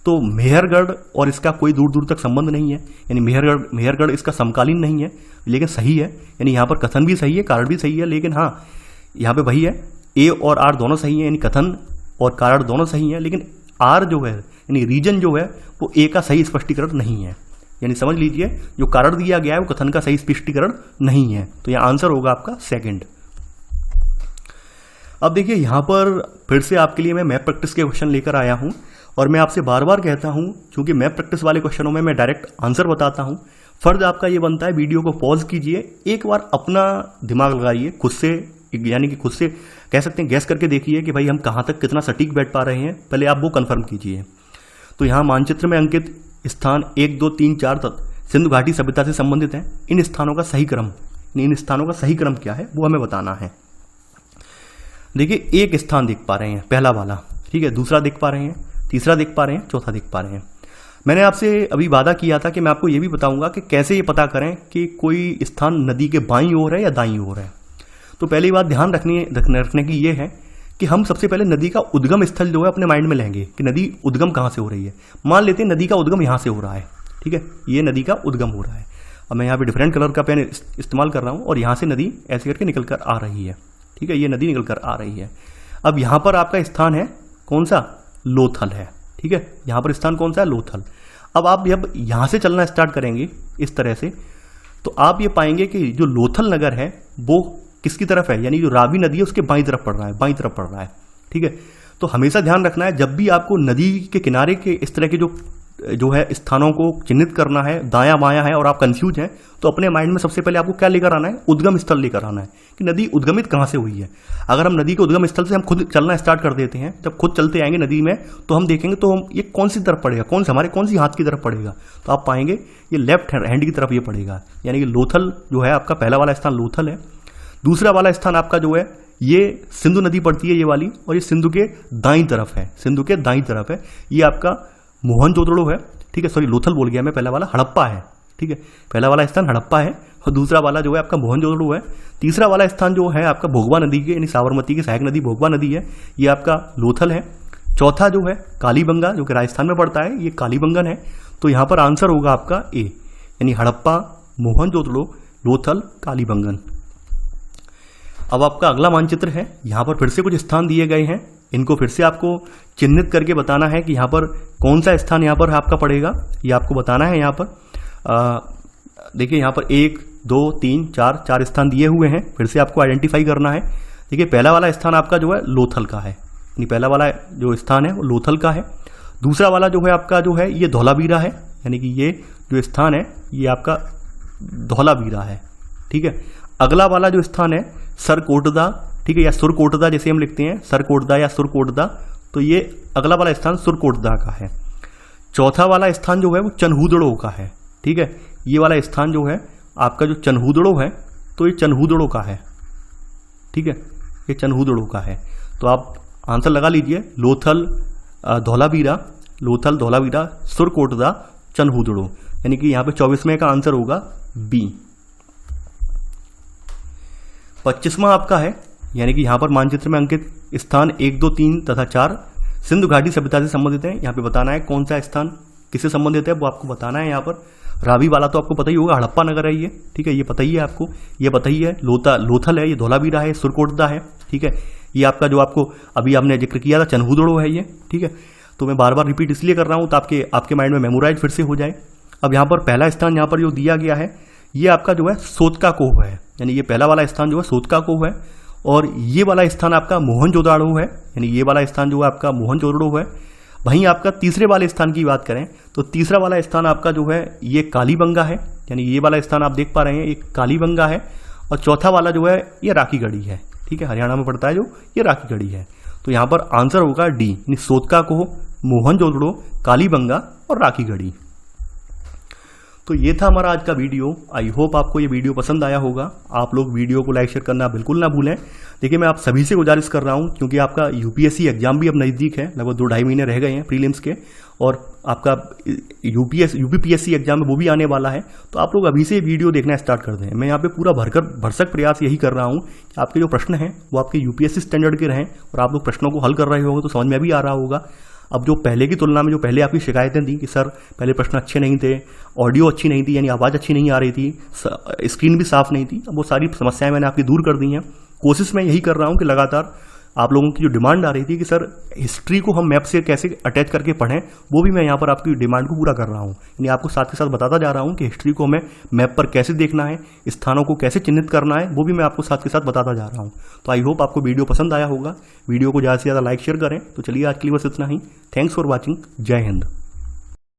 तो मेहरगढ़ और इसका कोई दूर दूर तक संबंध नहीं है, यानी मेहरगढ़ इसका समकालीन नहीं है, लेकिन सही है। यानी यहाँ पर कथन भी सही है, कारण भी सही है, लेकिन हाँ यहाँ पे वही है, ए और आर दोनों सही है, यानी कथन और कारण दोनों सही है, लेकिन आर जो है यानी रीजन जो है वो ए का सही स्पष्टीकरण नहीं है। यानी समझ लीजिए, जो कारण दिया गया है वो कथन का सही स्पष्टीकरण नहीं है। तो यह आंसर होगा आपका सेकंड। अब देखिए, यहां पर फिर से आपके लिए मैं मैप प्रैक्टिस के क्वेश्चन लेकर आया हूं, और मैं आपसे बार बार कहता हूं, क्योंकि मैप प्रैक्टिस वाले क्वेश्चनों में मैं डायरेक्ट आंसर बताता हूं। फर्ज आपका ये बनता है, वीडियो को पॉज कीजिए, एक बार अपना दिमाग लगाइए खुद से, यानी कि खुद से कह सकते हैं गैस करके देखिए कि भाई हम कहां तक कितना सटीक बैठ पा रहे हैं, पहले आप वो कंफर्म कीजिए। तो यहाँ मानचित्र में अंकित स्थान 1, 2, 3, 4 तक सिंधु घाटी सभ्यता से संबंधित हैं। इन स्थानों का सही क्रम, इन स्थानों का सही क्रम क्या है वो हमें बताना है। देखिए, एक स्थान देख पा रहे हैं, पहला वाला, ठीक है, दूसरा देख पा रहे हैं, तीसरा देख पा रहे हैं, चौथा देख पा रहे हैं। मैंने आपसे अभी वादा किया था कि मैं आपको ये भी बताऊंगा कि कैसे ये पता करें कि कोई स्थान नदी के बाईं ओर है या दाईं ओर है। तो पहली बात ध्यान रखने की ये है कि हम सबसे पहले नदी का उद्गम स्थल जो है अपने माइंड में लेंगे कि नदी उद्गम कहाँ से हो रही है। मान लेते हैं नदी का उद्गम यहाँ से हो रहा है, ठीक है, ये नदी का उद्गम हो रहा है। अब मैं यहाँ पे डिफरेंट कलर का पेन इस्तेमाल कर रहा हूँ और यहाँ से नदी ऐसे करके निकल कर आ रही है, ठीक है, ये नदी निकल कर आ रही है। अब यहाँ पर आपका स्थान है कौन सा, लोथल है, ठीक है, यहाँ पर स्थान कौन सा है, लोथल। अब आप जब यहाँ से चलना स्टार्ट करेंगे इस तरह से, तो आप ये पाएंगे कि जो लोथल नगर है वो किसकी तरफ है, यानी जो रावी नदी है उसके बाईं तरफ पड़ रहा है, बाईं तरफ पड़ रहा है, ठीक है। तो हमेशा ध्यान रखना है, जब भी आपको नदी के किनारे के इस तरह के जो है स्थानों को चिन्हित करना है, दायां बायां है और आप कंफ्यूज हैं, तो अपने माइंड में सबसे पहले आपको क्या लेकर आना है, उद्गम स्थल लेकर आना है कि नदी उद्गमित कहाँ से हुई है। अगर हम नदी के उद्गम स्थल से हम खुद चलना स्टार्ट कर देते हैं, जब खुद चलते आएंगे नदी में, तो हम देखेंगे तो हम ये कौन सी तरफ पड़ेगा, हमारे कौन सी हाथ की तरफ पड़ेगा, तो आप पाएंगे ये लेफ्ट हैंड की तरफ ये पड़ेगा, यानी कि लोथल जो है आपका पहला वाला स्थान लोथल है। दूसरा वाला स्थान आपका जो है ये सिंधु नदी पड़ती है ये वाली, और ये सिंधु के दाईं तरफ है, सिंधु के दाईं तरफ है, ये आपका मोहनजोदड़ो है, ठीक है, सॉरी लोथल बोल गया मैं, पहला वाला हड़प्पा है, ठीक है, पहला वाला स्थान हड़प्पा है और दूसरा वाला जो है आपका मोहनजोदड़ो है। तीसरा वाला स्थान जो है आपका भोगवा नदी के, यानी साबरमती की सहायक नदी भोगवा नदी है, ये आपका लोथल है। चौथा जो है कालीबंगा, जो कि राजस्थान में पड़ता है, ये कालीबंगन है। तो यहाँ पर आंसर होगा आपका ए, यानी हड़प्पा, मोहनजोदड़ो, लोथल, कालीबंगन। अब आपका अगला मानचित्र है, यहाँ पर फिर से कुछ स्थान दिए गए हैं, इनको फिर से आपको चिन्हित करके बताना है कि यहाँ पर कौन सा स्थान यहाँ पर आपका पड़ेगा ये आपको बताना है। यहाँ पर देखिए यहाँ पर 1 2 3 4 स्थान दिए हुए हैं, फिर से आपको आइडेंटिफाई करना है। देखिए पहला वाला स्थान आपका जो है लोथल का है, यानी पहला वाला जो स्थान है वो लोथल का है। दूसरा वाला जो है आपका जो है ये धौलावीरा है, यानी कि ये जो स्थान है ये आपका धौलावीरा है। ठीक है, अगला वाला जो स्थान है सरकोटदा, ठीक है, या सुरकोटदा जैसे हम लिखते हैं, सरकोटदा या सुरकोटदा, तो ये अगला वाला स्थान सुरकोटदा का है। चौथा वाला स्थान जो है वो चनहूदड़ो का है। ठीक है, ये वाला स्थान जो है आपका जो चनहूदड़ो है, तो ये चनहूदड़ो का है। ठीक है, ये चनहूदड़ो का है। तो आप आंसर लगा लीजिए, लोथल धौलावीरा, लोथल धौलावीरा सुरकोटदा चनहूदड़ो, यानी कि यहाँ पे 24वें का आंसर होगा बी। 25वां आपका है, यानी कि यहाँ पर मानचित्र में अंकित स्थान 1 2 3 तथा 4 सिंधु घाटी सभ्यता से संबंधित है। यहाँ पे बताना है कौन सा स्थान किससे संबंधित है, वो आपको बताना है। यहाँ पर रावी वाला तो आपको पता ही होगा, हड़प्पा नगर है ये। ठीक है, ये पता ही है आपको, ये पता ही है। लोथल है, ये धौलावीरा है, सुरकोटदा है। ठीक है, ये आपका जो आपको अभी आपने जिक्र किया था चनहूदड़ो है ये। ठीक है, तो मैं बार बार रिपीट इसलिए कर रहा हूँ तो आपके माइंड में मेमोराइज फिर से हो जाए। अब यहाँ पर पहला स्थान यहाँ पर जो दिया गया है ये आपका जो है सोतका कोह है, यानी ये पहला वाला स्थान जो है सोतका कोह है। और ये वाला स्थान आपका मोहनजोदाड़ो है, यानी ये वाला स्थान जो है आपका मोहनजोदड़ो है। वहीं आपका तीसरे वाले स्थान की बात करें तो तीसरा वाला स्थान आपका जो है ये कालीबंगा है, यानी ये वाला स्थान आप देख पा रहे हैं ये कालीबंगा है। और चौथा वाला जो है ये राखीगढ़ी है। ठीक है, हरियाणा में पड़ता है जो ये राखीगढ़ी है। तो यहाँ पर आंसर होगा डी, यानी सोतका कोह, मोहनजोदड़ो, कालीबंगा और राखीगढ़ी। तो ये था हमारा आज का वीडियो। आई होप आपको ये वीडियो पसंद आया होगा। आप लोग वीडियो को लाइक शेयर करना बिल्कुल ना भूलें। देखिए मैं आप सभी से गुजारिश कर रहा हूँ, क्योंकि आपका यूपीएससी एग्जाम भी अब नज़दीक है, लगभग 2-2.5 महीने रह गए हैं प्रीलिम्स के, और आपका यूपीपीएससी एग्जाम वो भी आने वाला है। तो आप लोग अभी से वीडियो देखना स्टार्ट कर दें। मैं यहाँ पे पूरा भरसक प्रयास यही कर रहा हूँ कि आपके जो प्रश्न हैं वो आपके यूपीएससी स्टैंडर्ड के रहें और आप लोग प्रश्नों को हल कर रहे होंगे तो समझ में भी आ रहा होगा। अब जो पहले की तुलना में जो पहले आपकी शिकायतें थी कि सर पहले प्रश्न अच्छे नहीं थे, ऑडियो अच्छी नहीं थी, यानी आवाज़ अच्छी नहीं आ रही थी, स्क्रीन भी साफ नहीं थी, अब वो सारी समस्याएं मैंने आपकी दूर कर दी हैं। कोशिश मैं यही कर रहा हूं कि लगातार आप लोगों की जो डिमांड आ रही थी कि सर हिस्ट्री को हम मैप से कैसे अटैच करके पढ़ें, वो भी मैं यहाँ पर आपकी डिमांड को पूरा कर रहा हूँ। यानी आपको साथ के साथ बताता जा रहा हूँ कि हिस्ट्री को हमें मैप पर कैसे देखना है, स्थानों को कैसे चिन्हित करना है, वो भी मैं आपको साथ के साथ बताता जा रहा हूँ। तो आई होप आपको वीडियो पसंद आया होगा। वीडियो को ज़्यादा से ज़्यादा लाइक शेयर करें। तो चलिए आज के लिए बस इतना ही। Thanks for watching. जय हिंद।